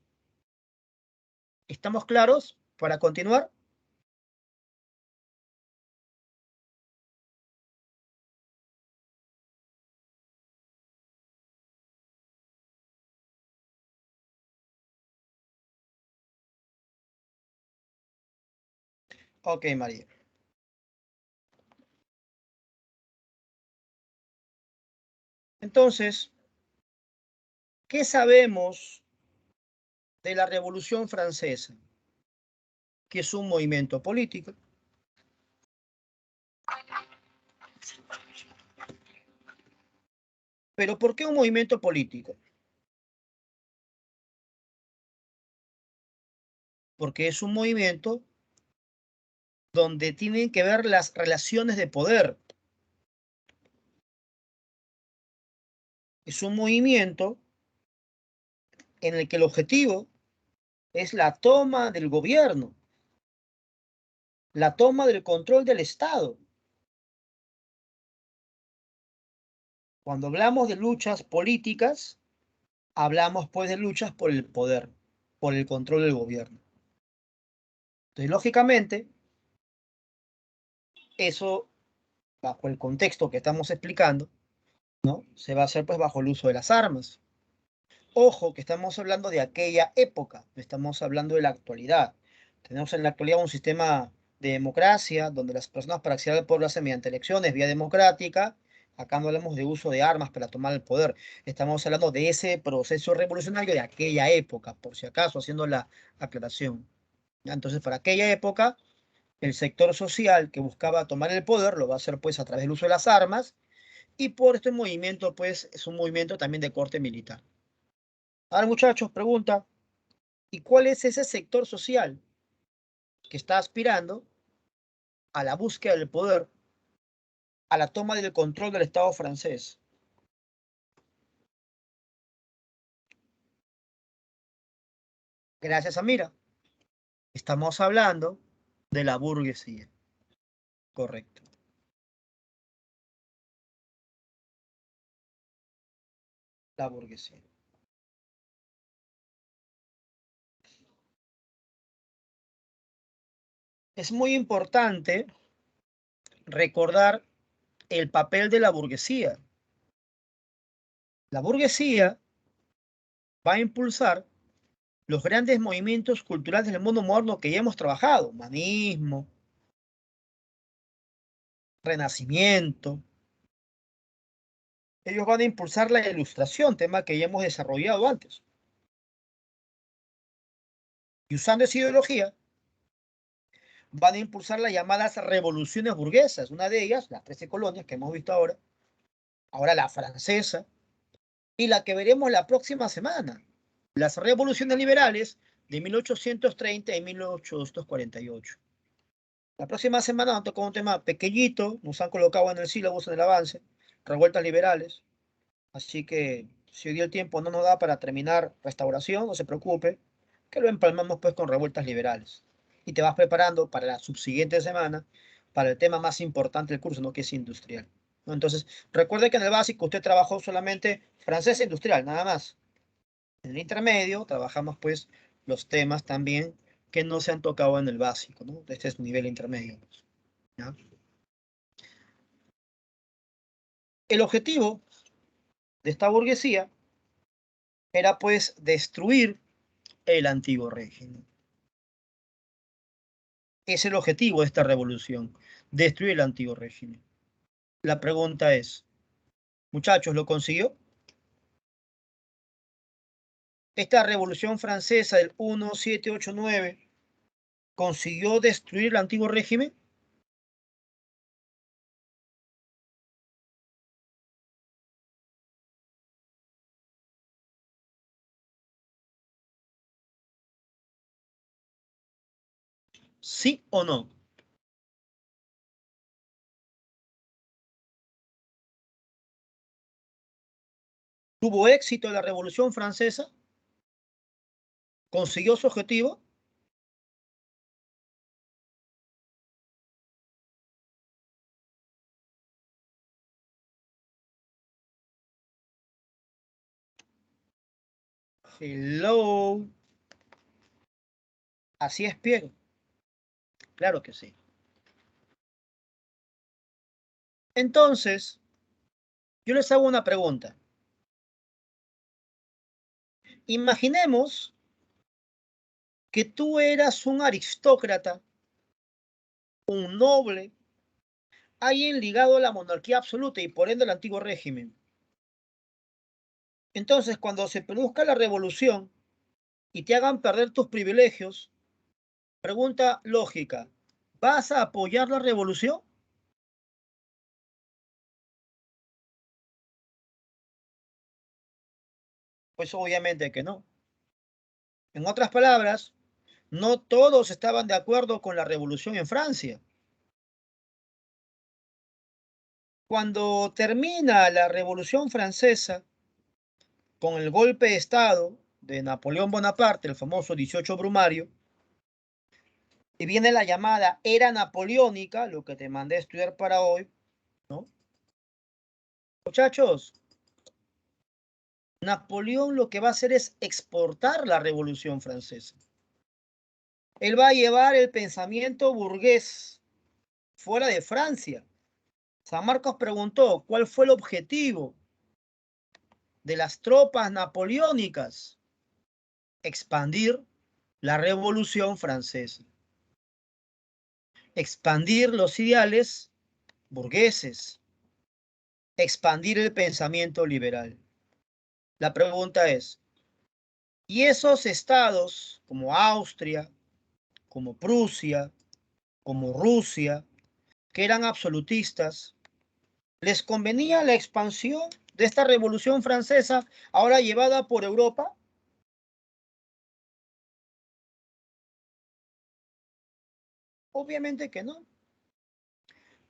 ¿Estamos claros para continuar? Ok, María. Entonces, ¿qué sabemos de la Revolución Francesa? Que es un movimiento político. ¿Pero por qué un movimiento político? Porque es un movimiento donde tienen que ver las relaciones de poder. Es un movimiento en el que el objetivo es la toma del gobierno, la toma del control del Estado. Cuando hablamos de luchas políticas, hablamos pues de luchas por el poder, por el control del gobierno. Entonces, lógicamente, eso, bajo el contexto que estamos explicando, ¿no?, se va a hacer pues bajo el uso de las armas. Ojo, que estamos hablando de aquella época, no estamos hablando de la actualidad. Tenemos en la actualidad un sistema de democracia donde las personas para acceder al poder lo hacen mediante elecciones, vía democrática. Acá no hablamos de uso de armas para tomar el poder. Estamos hablando de ese proceso revolucionario de aquella época, por si acaso, haciendo la aclaración. ¿Ya? Entonces, para aquella época, el sector social que buscaba tomar el poder lo va a hacer pues a través del uso de las armas, y por este movimiento pues es un movimiento también de corte militar. Ahora, muchachos, pregunta. ¿Y cuál es ese sector social que está aspirando a la búsqueda del poder, a la toma del control del Estado francés? Gracias, Amira. Estamos hablando de la burguesía. Correcto. La burguesía. Es muy importante recordar el papel de la burguesía. La burguesía va a impulsar los grandes movimientos culturales del mundo moderno que ya hemos trabajado: humanismo, renacimiento. Ellos van a impulsar la ilustración, tema que ya hemos desarrollado antes. Y usando esa ideología, van a impulsar las llamadas revoluciones burguesas. Una de ellas, las 13 colonias que hemos visto ahora la francesa, y la que veremos la próxima semana, las revoluciones liberales de 1830 y 1848. La próxima semana nos toca un tema pequeñito, nos han colocado en el sílabus, en el avance, revueltas liberales. Así que si hoy día el tiempo no nos da para terminar restauración, no se preocupe, que lo empalmamos pues con revueltas liberales. Y te vas preparando para la subsiguiente semana, para el tema más importante del curso, ¿no? Que es industrial, ¿no? Entonces, recuerde que en el básico usted trabajó solamente francés e industrial, nada más. En el intermedio trabajamos pues los temas también que no se han tocado en el básico, ¿no? Este es un nivel intermedio, ¿ya? El objetivo de esta burguesía era pues destruir el antiguo régimen. Es el objetivo de esta revolución, destruir el antiguo régimen. La pregunta es, muchachos, ¿lo consiguió? Esta revolución francesa del 1789 consiguió destruir el antiguo régimen. ¿Sí o no? ¿Tuvo éxito la revolución francesa? ¿Consiguió su objetivo? Hello. Así es, Pierre. Claro que sí. Entonces, yo les hago una pregunta. Imaginemos que tú eras un aristócrata, un noble, alguien ligado a la monarquía absoluta y por ende al antiguo régimen. Entonces, cuando se produzca la revolución y te hagan perder tus privilegios, pregunta lógica, ¿vas a apoyar la revolución? Pues obviamente que no. En otras palabras, no todos estaban de acuerdo con la revolución en Francia. Cuando termina la Revolución Francesa con el golpe de Estado de Napoleón Bonaparte, el famoso 18 Brumario, y viene la llamada era napoleónica, lo que te mandé a estudiar para hoy, ¿no? Muchachos, Napoleón lo que va a hacer es exportar la Revolución Francesa. Él va a llevar el pensamiento burgués fuera de Francia. San Marcos preguntó, ¿cuál fue el objetivo de las tropas napoleónicas? Expandir la Revolución Francesa. Expandir los ideales burgueses. Expandir el pensamiento liberal. La pregunta es, ¿y esos estados como Austria, como Prusia, como Rusia, que eran absolutistas, les convenía la expansión de esta revolución francesa ahora llevada por Europa? Obviamente que no.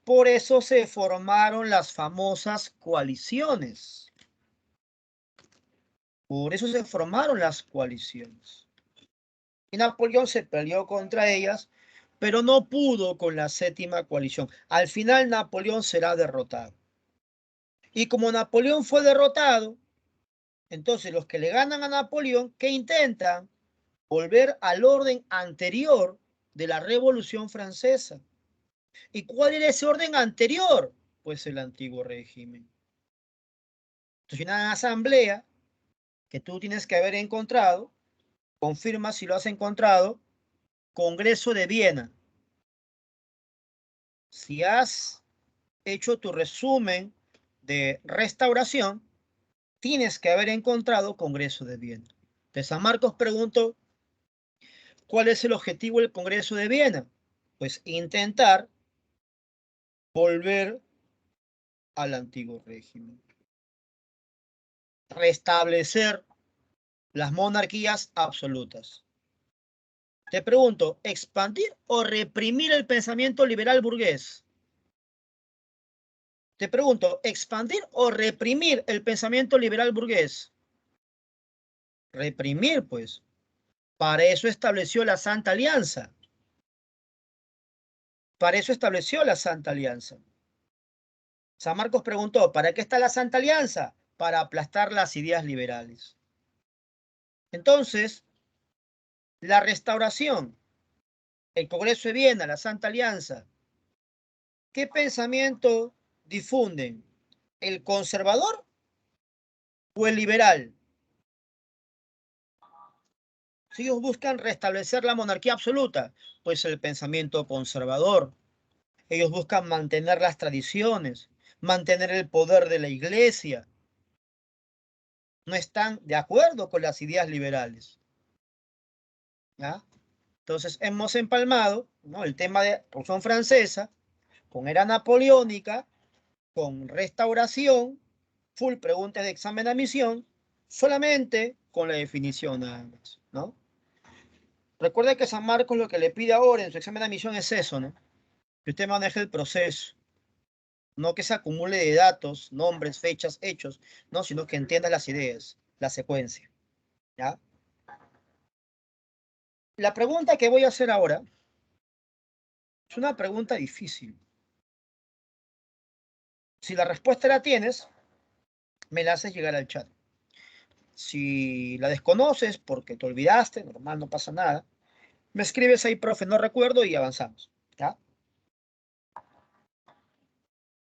Por eso se formaron las famosas coaliciones. Por eso se formaron las coaliciones. Y Napoleón se peleó contra ellas, pero no pudo con la séptima coalición. Al final Napoleón será derrotado. Y como Napoleón fue derrotado, entonces los que le ganan a Napoleón, ¿qué intentan? Volver al orden anterior de la Revolución Francesa. ¿Y cuál era ese orden anterior? Pues el antiguo régimen. Entonces, una asamblea que tú tienes que haber encontrado, confirma si lo has encontrado, Congreso de Viena. Si has hecho tu resumen de restauración, tienes que haber encontrado Congreso de Viena. De San Marcos preguntó, ¿cuál es el objetivo del Congreso de Viena? Pues intentar volver al antiguo régimen. Restablecer las monarquías absolutas. Te pregunto, ¿expandir o reprimir el pensamiento liberal burgués? Te pregunto, ¿expandir o reprimir el pensamiento liberal burgués? Reprimir, pues. Para eso estableció la Santa Alianza. Para eso estableció la Santa Alianza. San Marcos preguntó, ¿para qué está la Santa Alianza? Para aplastar las ideas liberales. Entonces, la restauración, el Congreso de Viena, la Santa Alianza, ¿qué pensamiento difunden? ¿El conservador o el liberal? Si ellos buscan restablecer la monarquía absoluta, pues el pensamiento conservador. Ellos buscan mantener las tradiciones, mantener el poder de la iglesia. No están de acuerdo con las ideas liberales. ¿Ya? Entonces hemos empalmado, ¿no?, el tema de Revolución Francesa con era napoleónica, con restauración, full preguntas de examen de admisión, solamente con la definición nada más, ¿no? Recuerda que San Marcos lo que le pide ahora en su examen de admisión es eso, ¿no? Que usted maneje el proceso, no que se acumule de datos, nombres, fechas, hechos, no, sino que entienda las ideas, la secuencia, ¿ya? La pregunta que voy a hacer ahora es una pregunta difícil. Si la respuesta la tienes, me la haces llegar al chat. Si la desconoces porque te olvidaste, normal, no pasa nada, me escribes ahí, profe, no recuerdo, y avanzamos, ¿ya?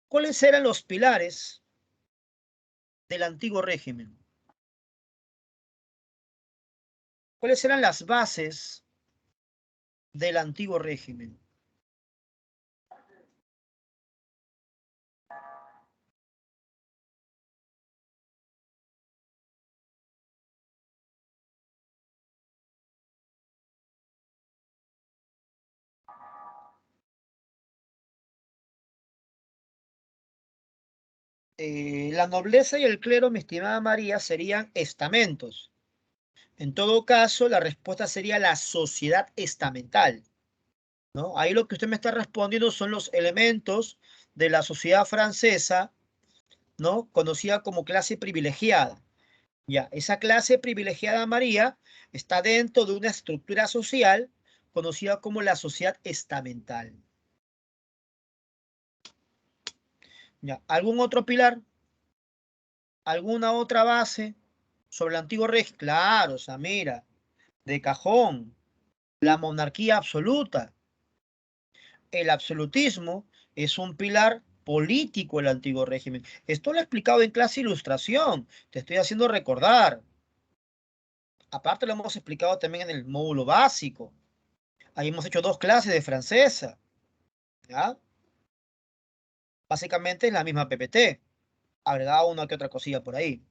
¿Cuáles eran los pilares del antiguo régimen? ¿Cuáles eran las bases del antiguo régimen? La nobleza y el clero, mi estimada María, serían estamentos. En todo caso, la respuesta sería la sociedad estamental, ¿no? Ahí lo que usted me está respondiendo son los elementos de la sociedad francesa, ¿no?, conocida como clase privilegiada. Ya, esa clase privilegiada, María, está dentro de una estructura social conocida como la sociedad estamental. Ya, ¿algún otro pilar? ¿Alguna otra base sobre el antiguo régimen? Claro, Samira, de cajón, la monarquía absoluta. El absolutismo es un pilar político del antiguo régimen. Esto lo he explicado en clase de ilustración, te estoy haciendo recordar. Aparte lo hemos explicado también en el módulo básico. Ahí hemos hecho 2 clases de francesa, ¿ya? Básicamente es la misma PPT, agregada una que otra cosilla por ahí.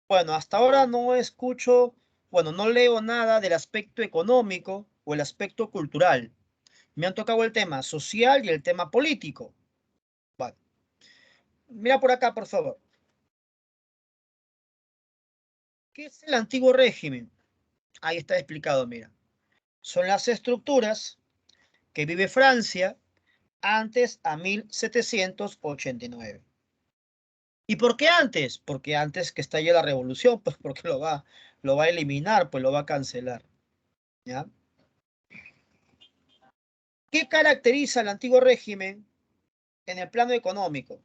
Bueno, hasta ahora no escucho, bueno, no leo nada del aspecto económico o el aspecto cultural. Me han tocado el tema social y el tema político. Vale. Mira por acá, por favor. ¿Qué es el antiguo régimen? Ahí está explicado, mira. son las estructuras que vive Francia antes a 1789. ¿Y por qué antes? Porque antes que estalle la revolución, pues porque lo va a eliminar, pues lo va a cancelar. ¿Ya? ¿Qué caracteriza al antiguo régimen en el plano económico?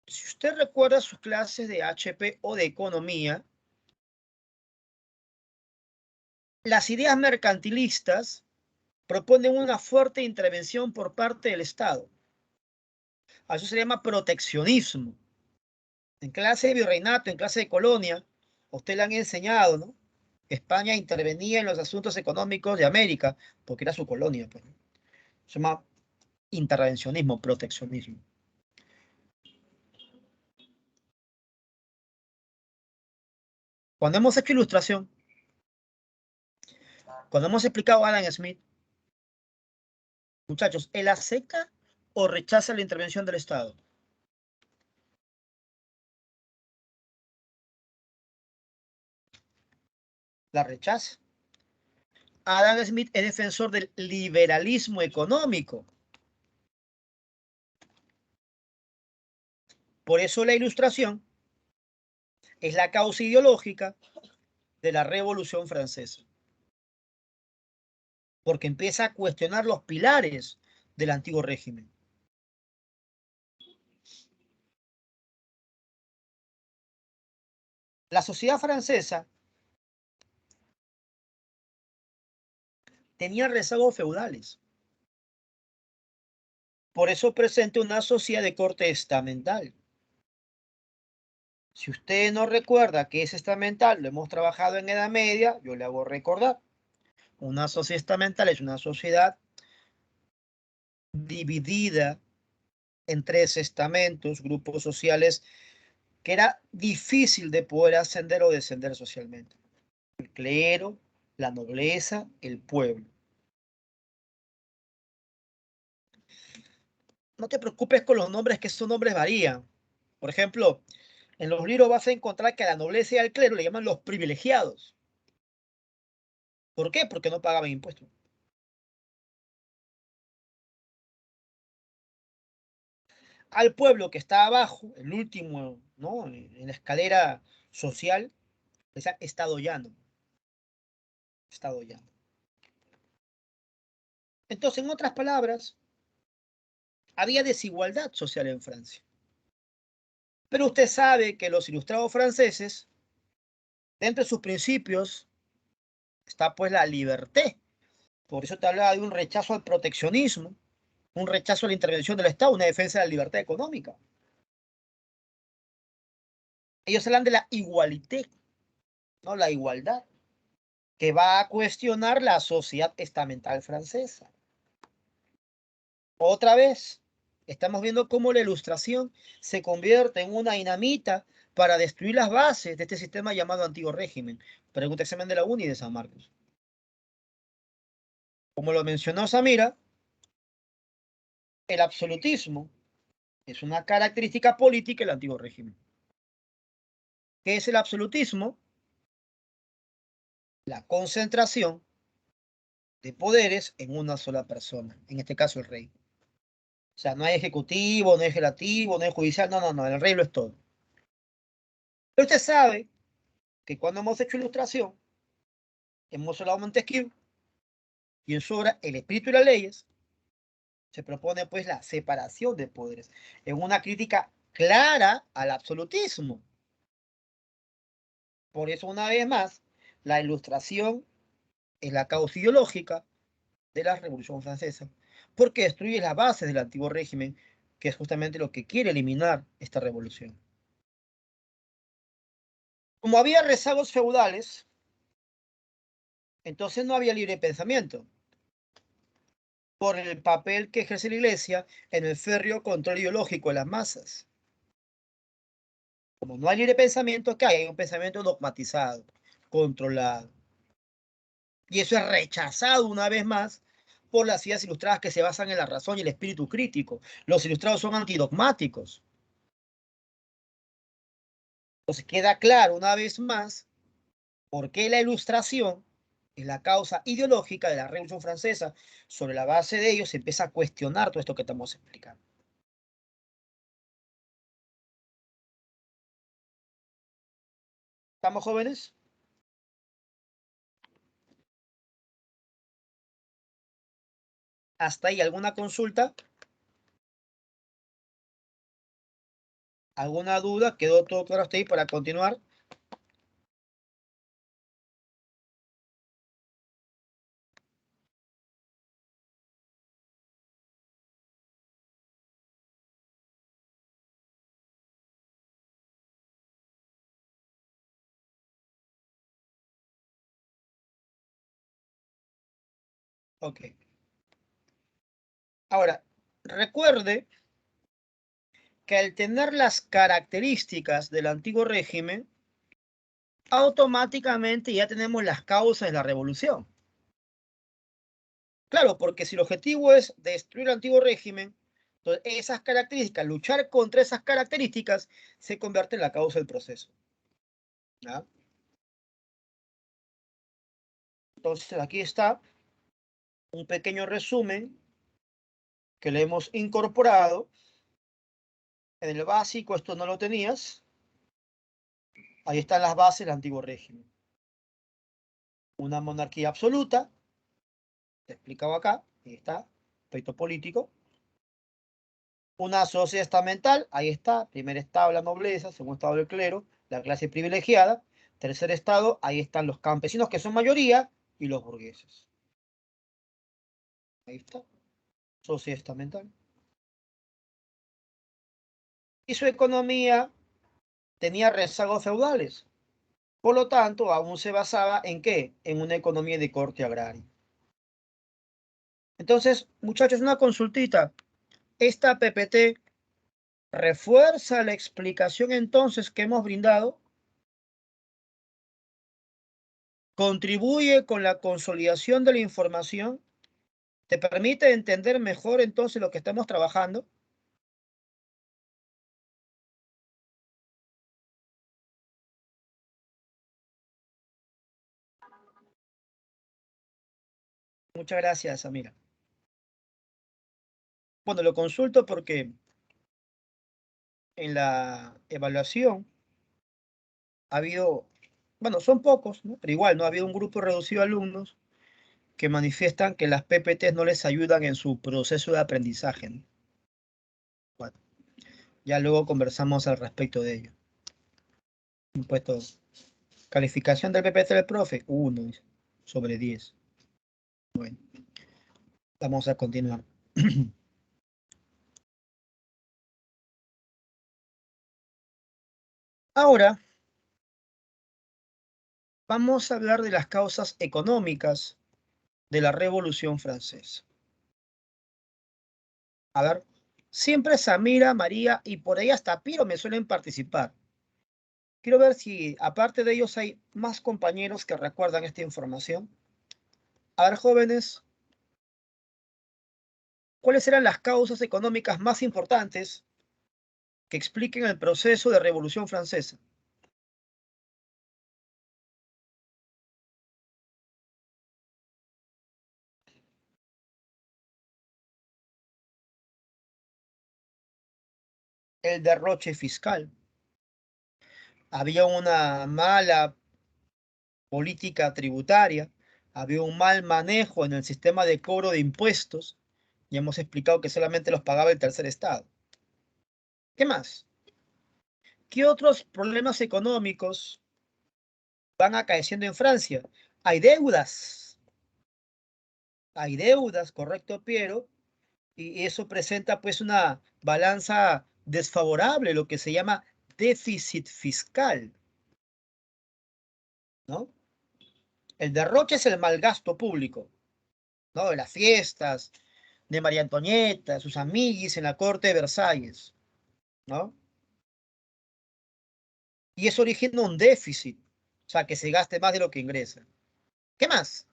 Si usted recuerda sus clases de HP o de economía, las ideas mercantilistas proponen una fuerte intervención por parte del Estado. A eso se llama proteccionismo. En clase de virreinato, en clase de colonia, a usted le han enseñado, ¿no? Que España intervenía en los asuntos económicos de América, porque era su colonia, pues. Se llama intervencionismo, proteccionismo. Cuando hemos hecho ilustración, cuando hemos explicado a Adam Smith, muchachos, ¿él acepta o rechaza la intervención del Estado? La rechaza. Adam Smith es defensor del liberalismo económico. Por eso la ilustración es la causa ideológica de la Revolución Francesa. Porque empieza a cuestionar los pilares del antiguo régimen. La sociedad francesa tenía rezagos feudales. Por eso presenta una sociedad de corte estamental. Si usted no recuerda que es estamental, lo hemos trabajado en Edad Media, yo le hago recordar. Una sociedad estamental es una sociedad dividida en tres estamentos, grupos sociales, que era difícil de poder ascender o descender socialmente. El clero, la nobleza, el pueblo. No te preocupes con los nombres, que esos nombres varían. Por ejemplo, en los libros vas a encontrar que a la nobleza y al clero le llaman los privilegiados. ¿Por qué? Porque no pagaban impuestos. Al pueblo que está abajo, el último, ¿no? En la escalera social, le decían estado llano. Estado llano. Entonces, en otras palabras, había desigualdad social en Francia. Pero usted sabe que los ilustrados franceses, dentro de sus principios, está pues la libertad. Por eso te hablaba de un rechazo al proteccionismo, un rechazo a la intervención del Estado, una defensa de la libertad económica. Ellos hablan de la igualité, ¿no? La igualdad, que va a cuestionar la sociedad estamental francesa. Otra vez, estamos viendo cómo la ilustración se convierte en una dinamita para destruir las bases de este sistema llamado antiguo régimen. Pregunta examen de la UNI de San Marcos. Como lo mencionó Samira, el absolutismo es una característica política del antiguo régimen. ¿Qué es el absolutismo? La concentración de poderes en una sola persona, en este caso el rey. O sea, no hay ejecutivo, no hay legislativo, no hay judicial, no, no, no, el rey lo es todo. Pero usted sabe que cuando hemos hecho ilustración, hemos hablado de Montesquieu, y en su obra El espíritu y las leyes, se propone pues la separación de poderes, en una crítica clara al absolutismo. Por eso, una vez más, la ilustración es la causa ideológica de la Revolución Francesa, porque destruye las bases del antiguo régimen, que es justamente lo que quiere eliminar esta revolución. Como había rezagos feudales, entonces no había libre pensamiento, por el papel que ejerce la Iglesia en el férreo control ideológico de las masas. Como no hay libre pensamiento, ¿qué hay? Hay un pensamiento dogmatizado, controlado. Y eso es rechazado una vez más por las ideas ilustradas que se basan en la razón y el espíritu crítico. Los ilustrados son antidogmáticos. Entonces queda claro una vez más por qué la ilustración es la causa ideológica de la Revolución Francesa. Sobre la base de ello se empieza a cuestionar todo esto que estamos explicando. ¿Estamos jóvenes? ¿Hasta ahí alguna consulta? ¿Alguna duda? ¿Quedó todo claro hasta ahí para continuar? Ok. Ahora, recuerde que al tener las características del antiguo régimen, automáticamente ya tenemos las causas de la revolución. Claro, porque si el objetivo es destruir el antiguo régimen, entonces esas características, luchar contra esas características, se convierte en la causa del proceso. ¿Ya? Entonces aquí está un pequeño resumen que le hemos incorporado. En el básico esto no lo tenías. Ahí están las bases del antiguo régimen. Una monarquía absoluta, te he explicado acá, ahí está, aspecto político. Una sociedad estamental, ahí está, primer estado la nobleza, segundo estado el clero, la clase privilegiada, tercer estado, ahí están los campesinos que son mayoría y los burgueses. Ahí está, sociedad estamental. Y su economía tenía rezagos feudales. Por lo tanto, aún se basaba en ¿qué? En una economía de corte agrario. Entonces, muchachos, una consultita. Esta PPT refuerza la explicación entonces que hemos brindado, contribuye con la consolidación de la información, te permite entender mejor entonces lo que estamos trabajando. Muchas gracias, amiga. Bueno, lo consulto porque en la evaluación ha habido, bueno, son pocos, ¿no? Pero igual, ¿no? Ha habido un grupo reducido de alumnos que manifiestan que las PPTs no les ayudan en su proceso de aprendizaje, ¿no? Bueno, ya luego conversamos al respecto de ello. Impuesto, calificación del PPT del profe, 1 sobre 10. Bueno, vamos a continuar. Ahora vamos a hablar de las causas económicas de la Revolución Francesa. A ver, siempre Samira, María y por ahí hasta Piro me suelen participar. Quiero ver si aparte de ellos hay más compañeros que recuerdan esta información. A ver, jóvenes, ¿cuáles eran las causas económicas más importantes que expliquen el proceso de Revolución Francesa? El derroche fiscal. Había una mala política tributaria, había un mal manejo en el sistema de cobro de impuestos, y hemos explicado que solamente los pagaba el tercer estado. ¿Qué más? ¿Qué otros problemas económicos van acaeciendo en Francia? Hay deudas, correcto, Piero, y eso presenta pues una balanza desfavorable, lo que se llama déficit fiscal, ¿no? El derroche es el mal gasto público, ¿no? De las fiestas, de María Antonieta, sus amiguis en la corte de Versalles, ¿no? Y eso origina un déficit, o sea, que se gaste más de lo que ingresa. ¿Qué más?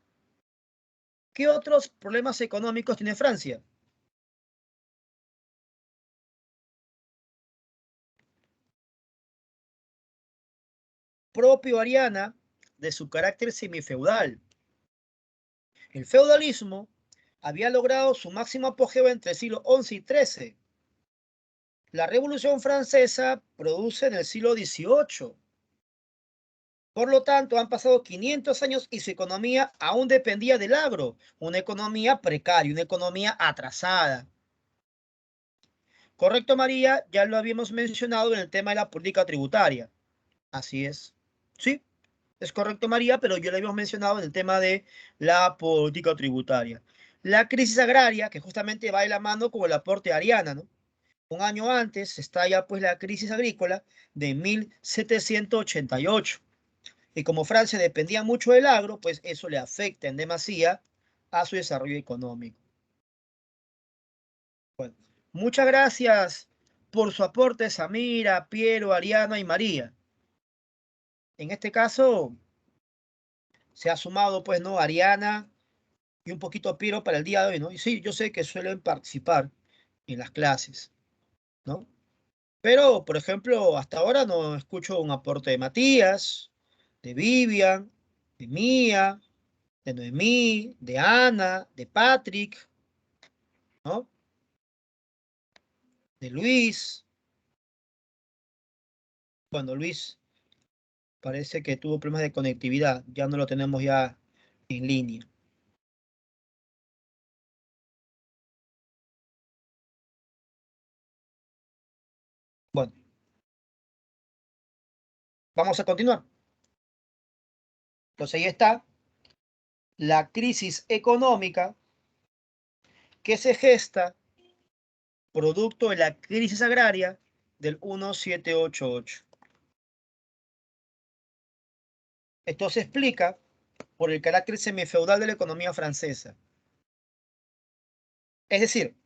¿Qué otros problemas económicos tiene Francia? Propio Ariana, de su carácter semifeudal. El feudalismo había logrado su máximo apogeo entre el siglo XI y XIII. La Revolución Francesa produce en el siglo XVIII. Por lo tanto, han pasado 500 años y su economía aún dependía del agro, una economía precaria, una economía atrasada. Correcto, María, ya lo habíamos mencionado en el tema de la política tributaria. Así es. Sí, es correcto, María, pero yo lo habíamos mencionado en el tema de la política tributaria. La crisis agraria, que justamente va de la mano con el aporte de Ariana, ¿no? Un año antes estalla pues la crisis agrícola de 1788. Y como Francia dependía mucho del agro, pues eso le afecta en demasía a su desarrollo económico. Bueno, muchas gracias por su aporte, Samira, Piero, Ariana y María. En este caso, se ha sumado, pues, ¿no? Ariana y un poquito Piero para el día de hoy, ¿no? Y sí, yo sé que suelen participar en las clases, ¿no? Pero, por ejemplo, hasta ahora no escucho un aporte de Matías, de Vivian, de Mía, de Noemí, de Ana, de Patrick, ¿no? De Luis. Bueno, Luis parece que tuvo problemas de conectividad, ya no lo tenemos ya en línea. Bueno, vamos a continuar. Entonces ahí está la crisis económica que se gesta producto de la crisis agraria del 1788. Esto se explica por el carácter semifeudal de la economía francesa. Es decir,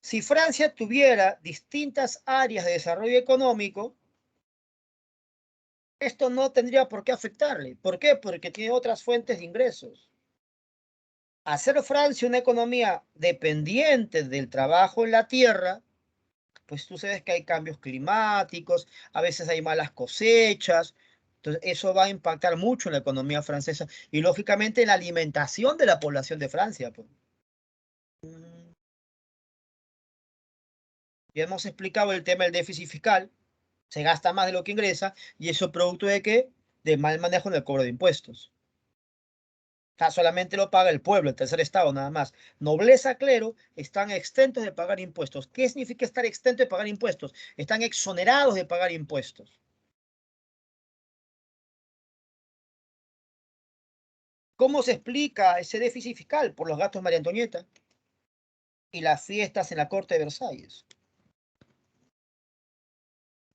si Francia tuviera distintas áreas de desarrollo económico, esto no tendría por qué afectarle. ¿Por qué? Porque tiene otras fuentes de ingresos. Hacer Francia una economía dependiente del trabajo en la tierra, pues tú sabes que hay cambios climáticos, a veces hay malas cosechas, entonces eso va a impactar mucho en la economía francesa y lógicamente en la alimentación de la población de Francia, pues. Mm, Ya hemos explicado el tema del déficit fiscal, se gasta más de lo que ingresa y eso producto de qué? De mal manejo en el cobro de impuestos. O sea, solamente lo paga el pueblo, el tercer estado, nada más. Nobleza, clero, están exentos de pagar impuestos. ¿Qué significa estar exento de pagar impuestos? Están exonerados de pagar impuestos. ¿Cómo se explica ese déficit fiscal? Por los gastos de María Antonieta y las fiestas en la corte de Versalles.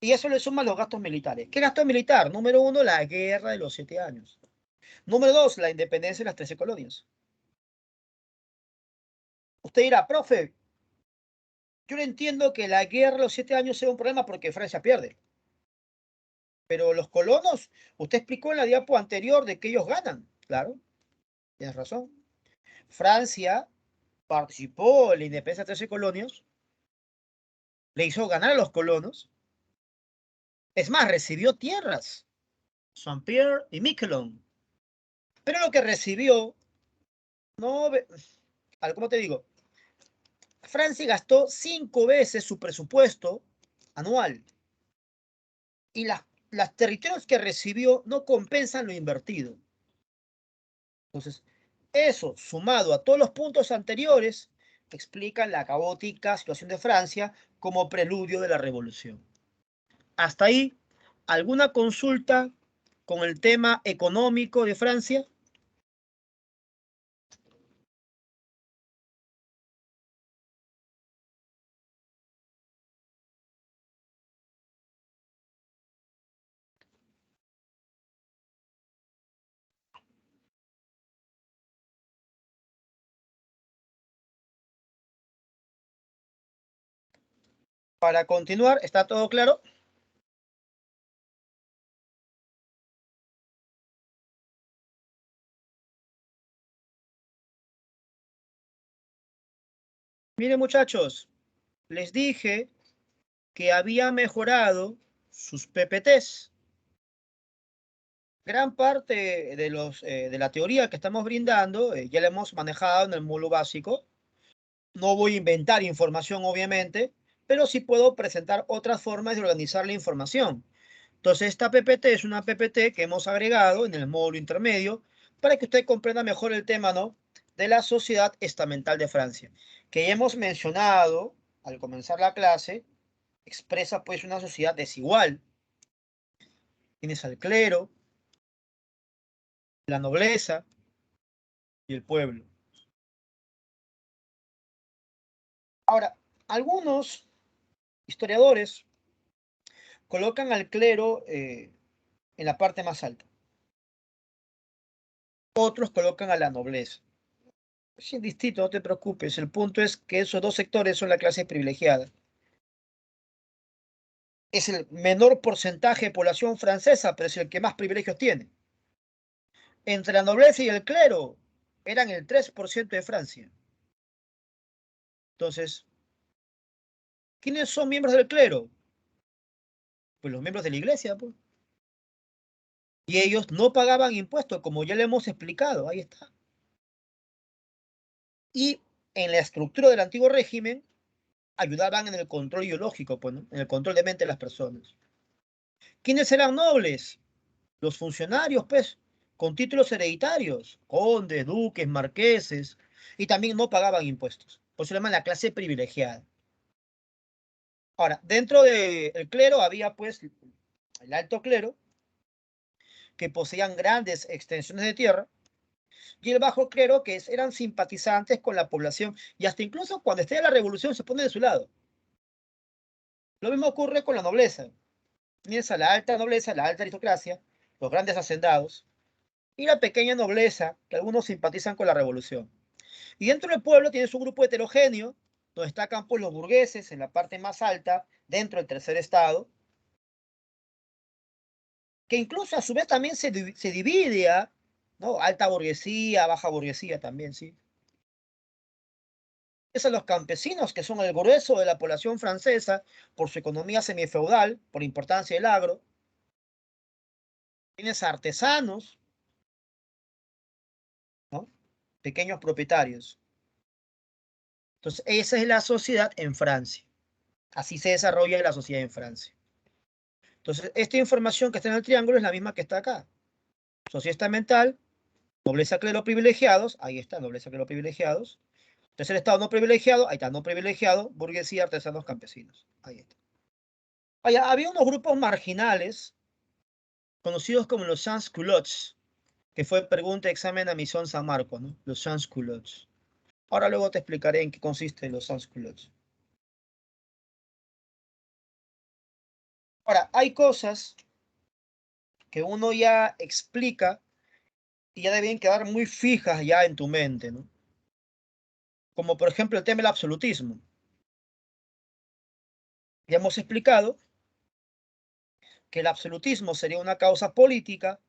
Y eso le suma los gastos militares. ¿Qué gasto militar? Número uno, la guerra de los 7 años. Número dos, la independencia de las 13 colonias. Usted dirá, profe, yo no entiendo que la guerra de los 7 años sea un problema porque Francia pierde. Pero los colonos, usted explicó en la diapo anterior de que ellos ganan. Claro, tienes razón. Francia participó en la independencia de 13 colonias, le hizo ganar a los colonos. Es más, recibió tierras, Saint-Pierre y Miquelon. Pero lo que recibió, no, ¿cómo te digo? Francia gastó 5 veces su presupuesto anual y las territorios que recibió no compensan lo invertido. Entonces, eso sumado a todos los puntos anteriores explican la caótica situación de Francia como preludio de la revolución. Hasta ahí, ¿alguna consulta con el tema económico de Francia? Para continuar, ¿está todo claro? Miren, muchachos, les dije que había mejorado sus PPTs. Gran parte de la teoría que estamos brindando ya la hemos manejado en el módulo básico. No voy a inventar información, obviamente, pero sí puedo presentar otras formas de organizar la información. Entonces, esta PPT es una PPT que hemos agregado en el módulo intermedio para que usted comprenda mejor el tema, ¿no?, de la sociedad estamental de Francia, que ya hemos mencionado al comenzar la clase, expresa pues una sociedad desigual. Tienes al clero, la nobleza y el pueblo. Ahora, algunos historiadores colocan al clero en la parte más alta. Otros colocan a la nobleza. Es indistinto, no te preocupes. El punto es que esos dos sectores son la clase privilegiada. Es el menor porcentaje de población francesa, pero es el que más privilegios tiene. Entre la nobleza y el clero, eran el 3% de Francia. Entonces, ¿quiénes son miembros del clero? Pues los miembros de la iglesia, pues. Y ellos no pagaban impuestos, como ya le hemos explicado, ahí está. Y en la estructura del antiguo régimen, ayudaban en el control ideológico, pues, ¿no?, en el control de mente de las personas. ¿Quiénes eran nobles? Los funcionarios, pues, con títulos hereditarios, condes, duques, marqueses, y también no pagaban impuestos. Por eso se llama la clase privilegiada. Ahora, dentro del clero había, pues, el alto clero, que poseían grandes extensiones de tierra, y el bajo clero, que eran simpatizantes con la población, y hasta incluso cuando esté la revolución se pone de su lado. Lo mismo ocurre con la nobleza. Tienes a la alta nobleza, la alta aristocracia, los grandes hacendados, y la pequeña nobleza, que algunos simpatizan con la revolución. Y dentro del pueblo tienes un grupo heterogéneo, donde destacan pues los burgueses en la parte más alta, dentro del tercer estado, que incluso a su vez también se divide a, ¿no?, alta burguesía, baja burguesía también, ¿sí? Es a los campesinos, que son el grueso de la población francesa por su economía semifeudal, por importancia del agro. Tienes artesanos, ¿no?, pequeños propietarios. Entonces, esa es la sociedad en Francia. Así se desarrolla la sociedad en Francia. Entonces, esta información que está en el triángulo es la misma que está acá. Sociedad estamental, nobleza, clero, privilegiados, ahí está, nobleza, clero, privilegiados. Tercer estado no privilegiado, ahí está, no privilegiado, burguesía, artesanos, campesinos. Ahí está. Había unos grupos marginales, conocidos como los sans-culottes, que fue pregunta de examen a Misión San Marco, ¿no? Los sans-culottes. Ahora luego te explicaré en qué consiste los sans-culottes. Ahora, hay cosas que uno ya explica y ya deben quedar muy fijas ya en tu mente, ¿no? Como por ejemplo el tema del absolutismo. Ya hemos explicado que el absolutismo sería una causa política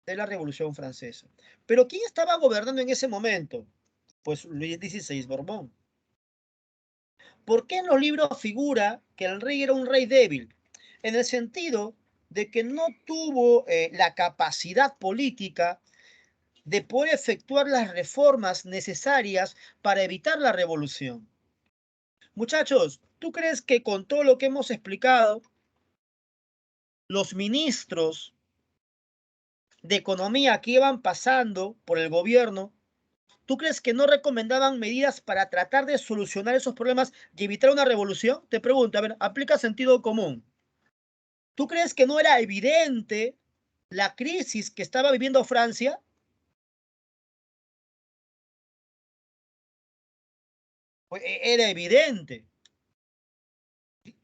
de la Revolución Francesa. Pero ¿quién estaba gobernando en ese momento? Pues Luis XVI Borbón. ¿Por qué en los libros figura que el rey era un rey débil? En el sentido de que no tuvo la capacidad política de poder efectuar las reformas necesarias para evitar la revolución. Muchachos, ¿tú crees que con todo lo que hemos explicado, los ministros de economía que iban pasando por el gobierno, ¿tú crees que no recomendaban medidas para tratar de solucionar esos problemas y evitar una revolución? Te pregunto, a ver, aplica sentido común. ¿Tú crees que no era evidente la crisis que estaba viviendo Francia? Pues era evidente.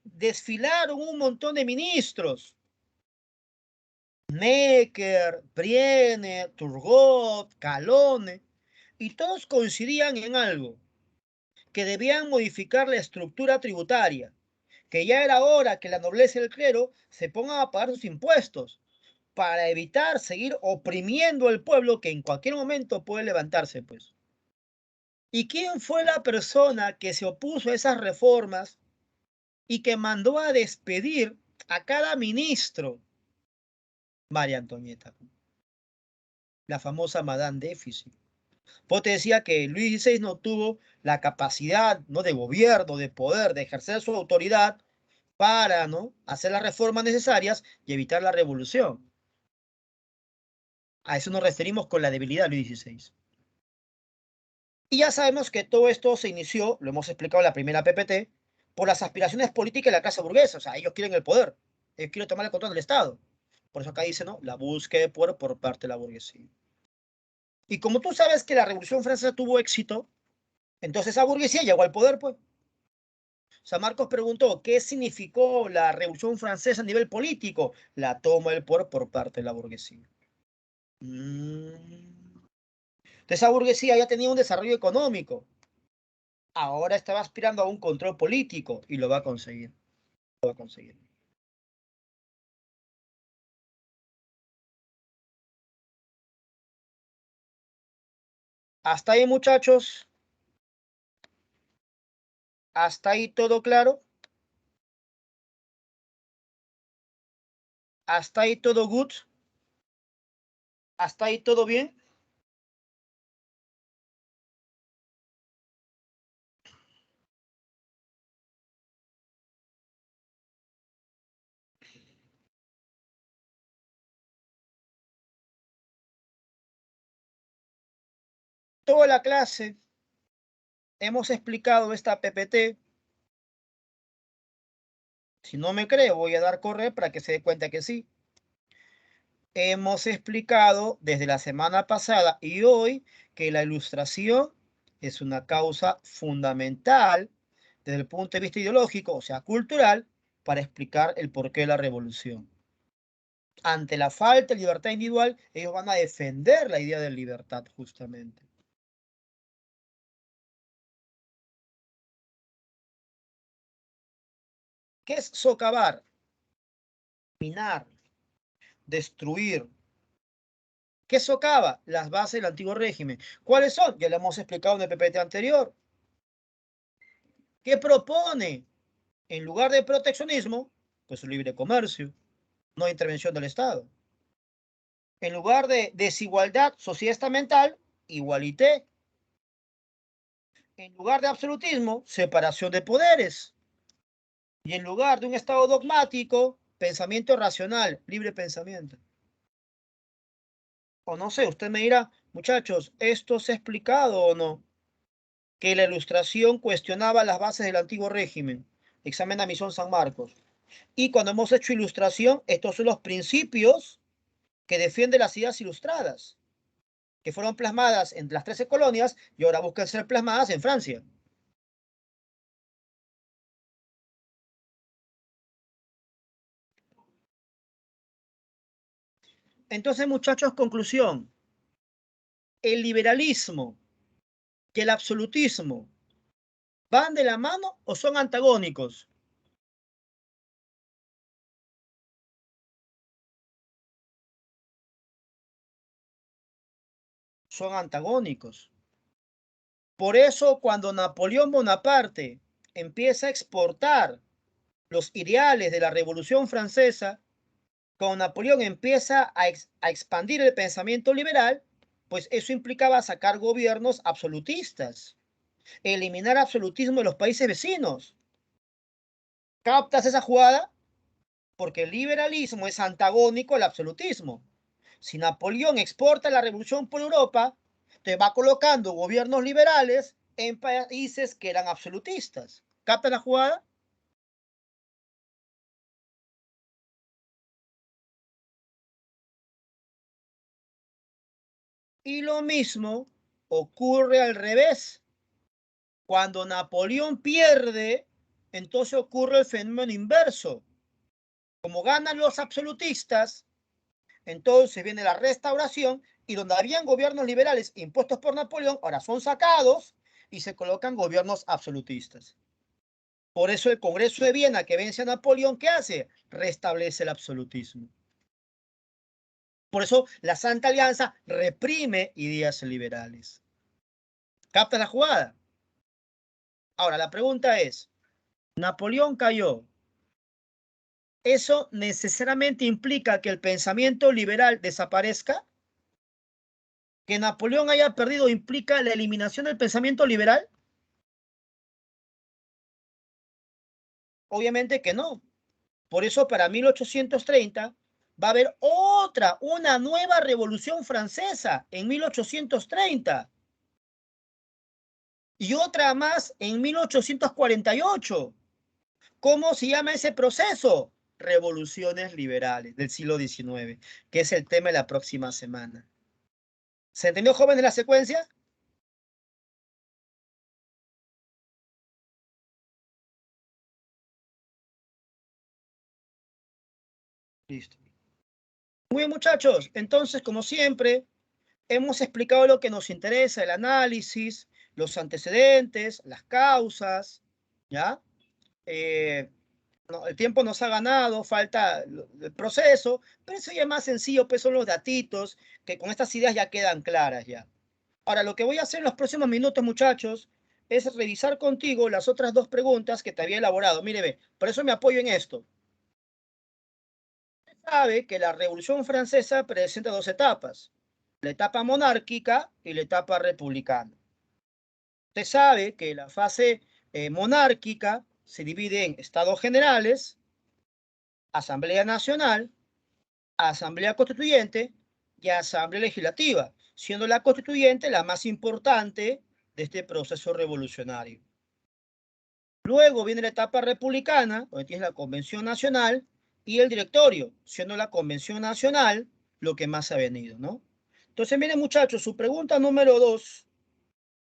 Desfilaron un montón de ministros. Necker, Brienne, Turgot, Calonne, y todos coincidían en algo, que debían modificar la estructura tributaria, que ya era hora que la nobleza y el clero se pongan a pagar sus impuestos para evitar seguir oprimiendo al pueblo que en cualquier momento puede levantarse, pues. ¿Y quién fue la persona que se opuso a esas reformas y que mandó a despedir a cada ministro? María Antonieta. la famosa Madame Déficit. Vos te decía que Luis XVI no tuvo la capacidad, ¿no?, de gobierno, de poder, de ejercer su autoridad para, ¿no?, hacer las reformas necesarias y evitar la revolución. A eso nos referimos con la debilidad de Luis XVI. Y ya sabemos que todo esto se inició, lo hemos explicado en la primera PPT, por las aspiraciones políticas de la clase burguesa. O sea, ellos quieren el poder, ellos quieren tomar el control del Estado. Por eso acá dice, ¿no?, la búsqueda de poder por parte de la burguesía. Y como tú sabes que la Revolución Francesa tuvo éxito, entonces esa burguesía llegó al poder, pues. San Marcos preguntó, ¿qué significó la Revolución Francesa a nivel político? La toma del poder por parte de la burguesía. Entonces esa burguesía ya tenía un desarrollo económico. Ahora estaba aspirando a un control político y lo va a conseguir. Lo va a conseguir. Hasta ahí, muchachos. Hasta ahí todo claro. Hasta ahí todo good. Hasta ahí todo bien. Toda la clase hemos explicado esta PPT. Si no me cree, voy a dar correr para que se dé cuenta que sí. Hemos explicado desde la semana pasada y hoy que la ilustración es una causa fundamental desde el punto de vista ideológico, o sea, cultural, para explicar el porqué de la revolución. Ante la falta de libertad individual, ellos van a defender la idea de libertad, justamente. ¿Qué es socavar? Minar, destruir. ¿Qué socava? Las bases del antiguo régimen. ¿Cuáles son? Ya lo hemos explicado en el PPT anterior. ¿Qué propone? En lugar de proteccionismo, pues libre comercio, no intervención del Estado. En lugar de desigualdad socioestamental, igualité. En lugar de absolutismo, separación de poderes. Y en lugar de un Estado dogmático, pensamiento racional, libre pensamiento. O no sé, usted me dirá, muchachos, ¿esto se ha explicado o no? Que la ilustración cuestionaba las bases del antiguo régimen. Examen de admisión San Marcos. Y cuando hemos hecho ilustración, estos son los principios que defiende las ideas ilustradas, que fueron plasmadas en las 13 colonias y ahora buscan ser plasmadas en Francia. Entonces, muchachos, conclusión. El liberalismo y el absolutismo van de la mano o son antagónicos. Son antagónicos. Por eso, cuando Napoleón Bonaparte empieza a exportar los ideales de la Revolución Francesa, cuando Napoleón empieza a expandir el pensamiento liberal, pues eso implicaba sacar gobiernos absolutistas, eliminar absolutismo de los países vecinos. ¿Captas esa jugada? Porque el liberalismo es antagónico al absolutismo. Si Napoleón exporta la revolución por Europa, te va colocando gobiernos liberales en países que eran absolutistas. ¿Capta la jugada? Y lo mismo ocurre al revés. Cuando Napoleón pierde, entonces ocurre el fenómeno inverso. Como ganan los absolutistas, entonces viene la restauración y donde habían gobiernos liberales impuestos por Napoleón, ahora son sacados y se colocan gobiernos absolutistas. Por eso el Congreso de Viena, que vence a Napoleón, ¿qué hace? Restablece el absolutismo. Por eso la Santa Alianza reprime ideas liberales. ¿Capta la jugada? Ahora, la pregunta es, Napoleón cayó. ¿Eso necesariamente implica que el pensamiento liberal desaparezca? ¿Que Napoleón haya perdido implica la eliminación del pensamiento liberal? Obviamente que no. Por eso para 1830 va a haber una nueva revolución francesa en 1830 y otra más en 1848. ¿Cómo se llama ese proceso? Revoluciones liberales del siglo XIX, que es el tema de la próxima semana. ¿Se entendió, jóvenes, la secuencia? Listo. Muy bien, muchachos. Entonces, como siempre, hemos explicado lo que nos interesa, el análisis, los antecedentes, las causas, ¿ya? No, el tiempo nos ha ganado, falta el proceso, pero eso ya es más sencillo, pues son los datitos que con estas ideas ya quedan claras ya. Ahora, lo que voy a hacer en los próximos minutos, muchachos, es revisar contigo las otras dos preguntas que te había elaborado. Mire, ve, por eso me apoyo en esto. Sabe que la Revolución Francesa presenta dos etapas, la etapa monárquica y la etapa republicana. Usted sabe que la fase monárquica se divide en estados generales, Asamblea Nacional, Asamblea Constituyente y Asamblea Legislativa, siendo la Constituyente la más importante de este proceso revolucionario. Luego viene la etapa republicana, donde tienes la Convención Nacional y el Directorio, siendo la Convención Nacional lo que más ha venido, ¿no? Entonces, miren, muchachos, su pregunta número 2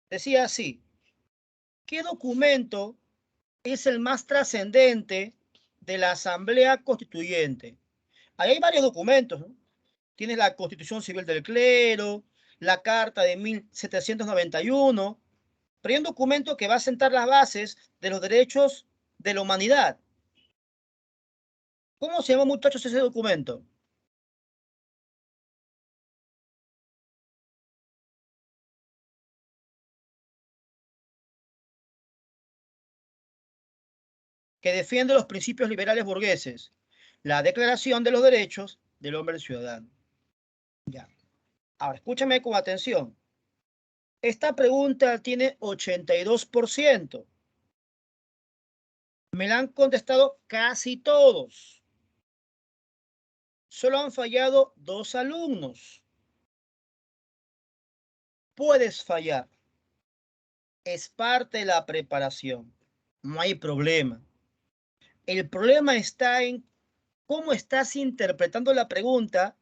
decía así: ¿qué documento es el más trascendente de la Asamblea Constituyente? Ahí hay varios documentos, ¿no? Tienes la Constitución Civil del Clero, la Carta de 1791, pero hay un documento que va a sentar las bases de los derechos de la humanidad. ¿Cómo se llama, muchachos, ese documento? Que defiende los principios liberales burgueses. La Declaración de los Derechos del Hombre Ciudadano. Ya. Ahora, escúchame con atención. Esta pregunta tiene 82%. Me la han contestado casi todos. Solo han fallado 2 alumnos. Puedes fallar. Es parte de la preparación. No hay problema. El problema está en cómo estás interpretando la pregunta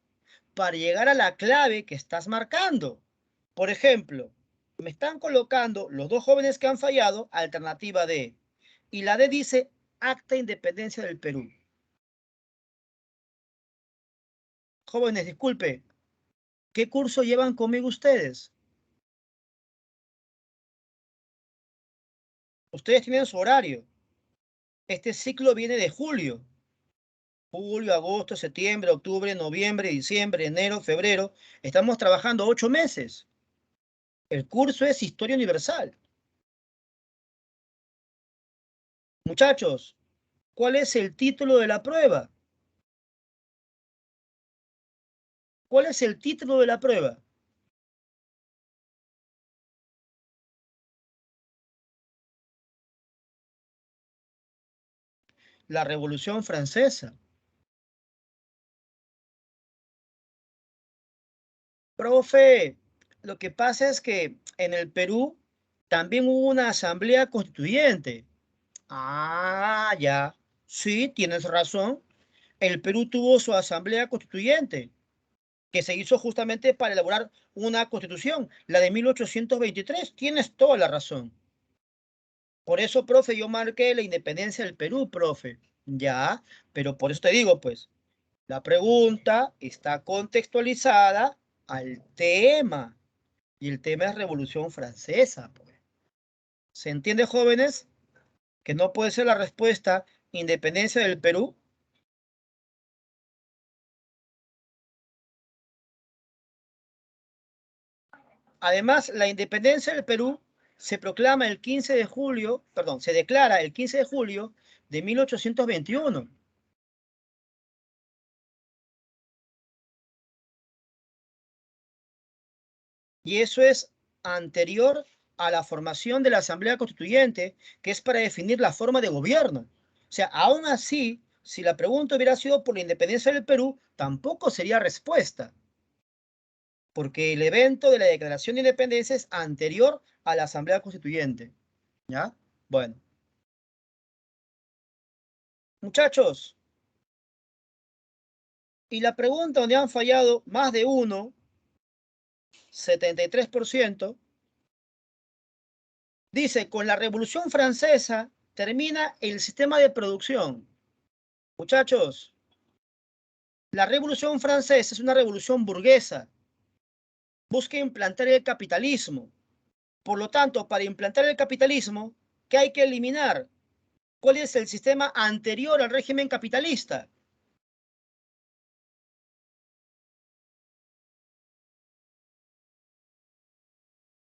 para llegar a la clave que estás marcando. Por ejemplo, me están colocando los dos jóvenes que han fallado, alternativa D. Y la D dice Acta de Independencia del Perú. Jóvenes, disculpe, ¿qué curso llevan conmigo ustedes? Ustedes tienen su horario. Este ciclo viene de julio. Julio, agosto, septiembre, octubre, noviembre, diciembre, enero, febrero. Estamos trabajando 8 meses. El curso es Historia Universal. Muchachos, ¿cuál es el título de la prueba? ¿Cuál es el título de la prueba? La Revolución Francesa. Profe, lo que pasa es que en el Perú también hubo una asamblea constituyente. Ah, ya. Sí, tienes razón. El Perú tuvo su asamblea constituyente, que se hizo justamente para elaborar una constitución, la de 1823. Tienes toda la razón. Por eso, profe, yo marqué la independencia del Perú, profe. Ya, pero por eso te digo, pues, la pregunta está contextualizada al tema. Y el tema es Revolución Francesa, pues. ¿Se entiende, jóvenes? Que no puede ser la respuesta independencia del Perú. Además, la independencia del Perú se proclama el 15 de julio, perdón, se declara el 15 de julio de 1821. Y eso es anterior a la formación de la Asamblea Constituyente, que es para definir la forma de gobierno. O sea, aún así, si la pregunta hubiera sido por la independencia del Perú, tampoco sería respuesta, porque el evento de la declaración de independencia es anterior a la Asamblea Constituyente. ¿Ya? Bueno. Muchachos, y la pregunta donde han fallado más de uno, 73%, dice, con la Revolución Francesa termina el sistema de producción. Muchachos, la Revolución Francesa es una revolución burguesa. Busca implantar el capitalismo. Por lo tanto, para implantar el capitalismo, ¿qué hay que eliminar? ¿Cuál es el sistema anterior al régimen capitalista?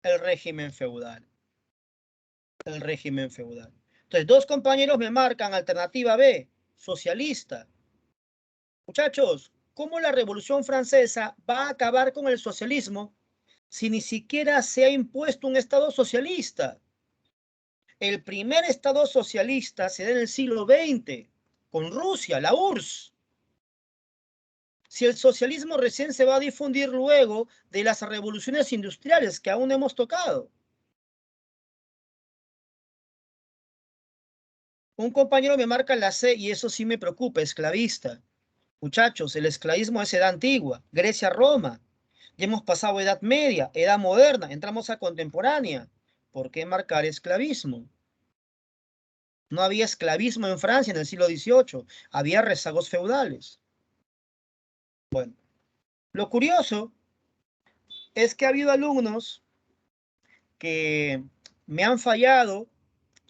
El régimen feudal. El régimen feudal. Entonces, dos compañeros me marcan alternativa B, socialista. Muchachos, ¿cómo la Revolución Francesa va a acabar con el socialismo si ni siquiera se ha impuesto un Estado socialista? El primer Estado socialista se da en el siglo XX, con Rusia, la URSS. Si el socialismo recién se va a difundir luego de las revoluciones industriales que aún no hemos tocado. Un compañero me marca la C y eso sí me preocupa, esclavista. Muchachos, el esclavismo es edad antigua, Grecia, Roma. Ya hemos pasado edad media, edad moderna, entramos a contemporánea. ¿Por qué marcar esclavismo? No había esclavismo en Francia en el siglo XVIII, había rezagos feudales. Bueno, lo curioso es que ha habido alumnos que me han fallado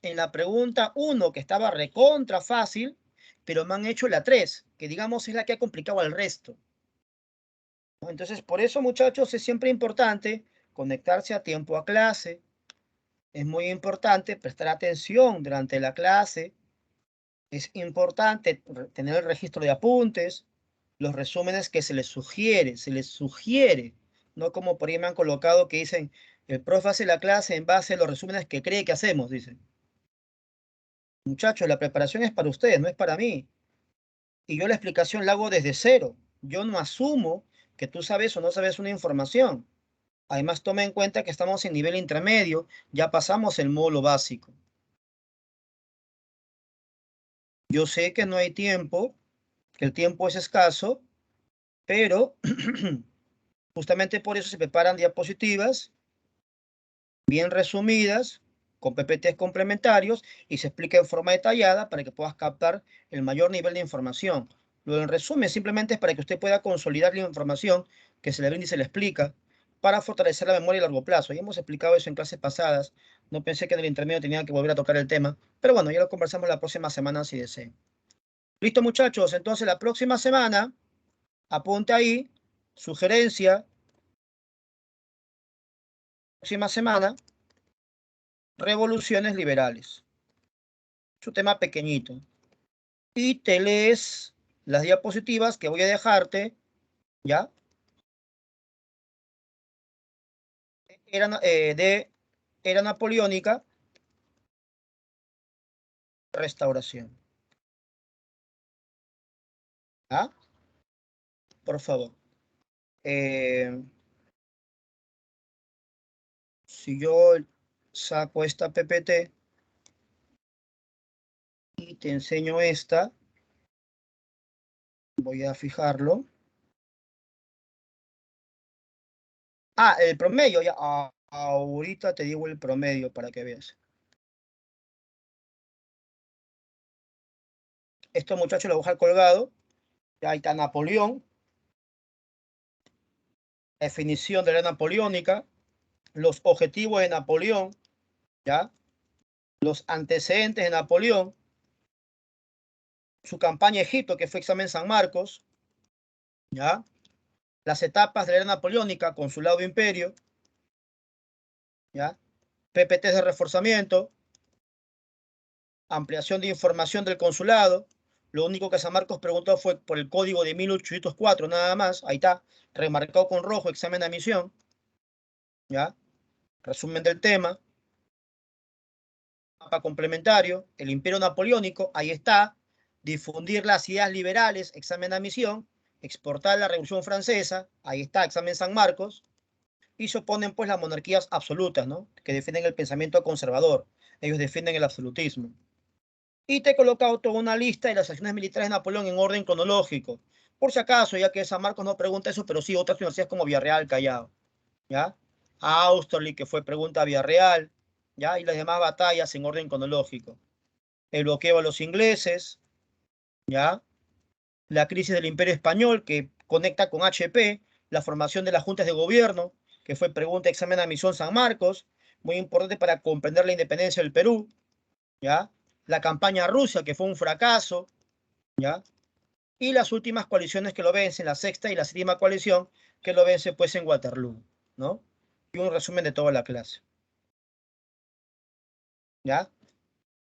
en la pregunta 1, que estaba recontra fácil, pero me han hecho la 3, que digamos es la que ha complicado al resto. Entonces, por eso, muchachos, es siempre importante conectarse a tiempo a clase. Es muy importante prestar atención durante la clase. Es importante tener el registro de apuntes, los resúmenes que se les sugiere, no como por ahí me han colocado que dicen, el profe hace la clase en base a los resúmenes que cree que hacemos, dicen. Muchachos, la preparación es para ustedes, no es para mí. Y yo la explicación la hago desde cero. Yo no asumo que tú sabes o no sabes una información. Además, toma en cuenta que estamos en nivel intermedio, ya pasamos el módulo básico. Yo sé que no hay tiempo, que el tiempo es escaso, pero justamente por eso se preparan diapositivas bien resumidas, con PPTs complementarios, y se explica en forma detallada para que puedas captar el mayor nivel de información. Lo del resumen simplemente es para que usted pueda consolidar la información que se le brinda y se le explica para fortalecer la memoria a largo plazo. Ya hemos explicado eso en clases pasadas. No pensé que en el intermedio tenía que volver a tocar el tema, pero bueno, ya lo conversamos la próxima semana si deseen. Listo, muchachos. Entonces, la próxima semana, apunte ahí, sugerencia, próxima semana, revoluciones liberales. Es un tema pequeñito. Y te lees las diapositivas que voy a dejarte, ¿ya? De era napoleónica, restauración. ¿Ah? Por favor. Eh, si yo saco esta PPT y te enseño esta, voy a fijarlo. Ah, el promedio, ya. Ahorita te digo el promedio para que veas. Esto, muchachos, lo voy a dejar colgado. Ya ahí está Napoleón. Definición de la napoleónica. Los objetivos de Napoleón. ¿Ya? Los antecedentes de Napoleón. Su campaña a Egipto, que fue examen San Marcos. ¿Ya? Las etapas de la era napoleónica, consulado imperio. ¿Ya? PPTs de reforzamiento. Ampliación de información del consulado. Lo único que San Marcos preguntó fue por el código de 1804, nada más. Ahí está, remarcado con rojo, examen de admisión. ¿Ya? Resumen del tema. Mapa complementario, el imperio napoleónico, ahí está. Difundir las ideas liberales, examen de admisión. Exportar la Revolución Francesa, ahí está, examen San Marcos. Y se oponen pues las monarquías absolutas, ¿no? Que defienden el pensamiento conservador. Ellos defienden el absolutismo. Y te he colocado toda una lista de las acciones militares de Napoleón en orden cronológico. Por si acaso, ya que San Marcos no pregunta eso, pero sí otras universidades como Villarreal, Callao, ¿ya? Austerlitz, que fue pregunta a Villarreal, ¿ya? Y las demás batallas en orden cronológico. El bloqueo a los ingleses, ¿ya? La crisis del Imperio Español, que conecta con HP, la formación de las juntas de gobierno, que fue pregunta, examen, admisión San Marcos, muy importante para comprender la independencia del Perú, ¿ya? La campaña rusa, que fue un fracaso, ¿ya? Y las últimas coaliciones que lo vencen, la sexta y la séptima coalición, que lo vence pues en Waterloo, ¿no? Y un resumen de toda la clase, ¿ya?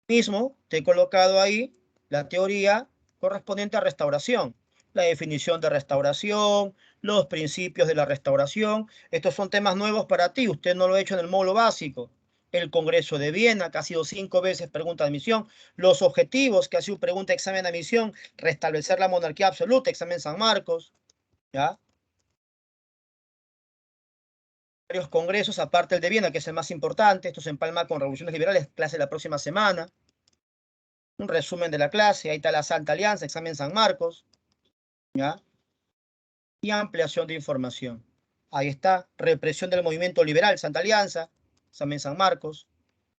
Mismo, te he colocado ahí la teoría correspondiente a restauración, la definición de restauración, los principios de la restauración. Estos son temas nuevos para ti, usted no lo ha hecho en el módulo básico. El Congreso de Viena, que ha sido 5 veces pregunta de admisión, los objetivos, que ha sido pregunta examen de admisión, restablecer la monarquía absoluta, examen San Marcos, ¿ya? Varios congresos, aparte el de Viena, que es el más importante, esto se empalma con revoluciones liberales, clase la próxima semana. Un resumen de la clase, ahí está la Santa Alianza, examen San Marcos, ¿ya? Y ampliación de información. Ahí está, represión del movimiento liberal, Santa Alianza, examen San Marcos.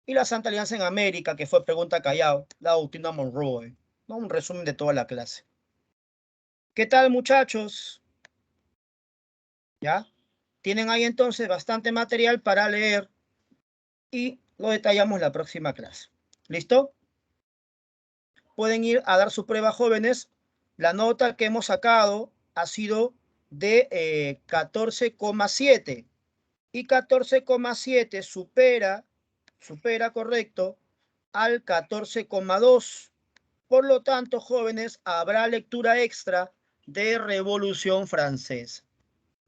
Y la Santa Alianza en América, que fue pregunta Callao, la doctrina Monroe, ¿no? Un resumen de toda la clase. ¿Qué tal, muchachos? ¿Ya? Tienen ahí entonces bastante material para leer y lo detallamos la próxima clase. ¿Listo? Pueden ir a dar su prueba, jóvenes. La nota que hemos sacado ha sido de 14,7 y 14,7 supera, correcto, al 14,2. Por lo tanto, jóvenes, habrá lectura extra de Revolución Francesa.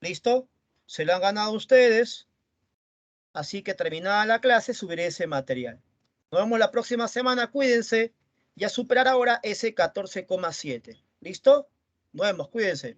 ¿Listo? Se lo han ganado ustedes, así que terminada la clase subiré ese material. Nos vemos la próxima semana, cuídense y a superar ahora ese 14,7. ¿Listo? Nos vemos, cuídense.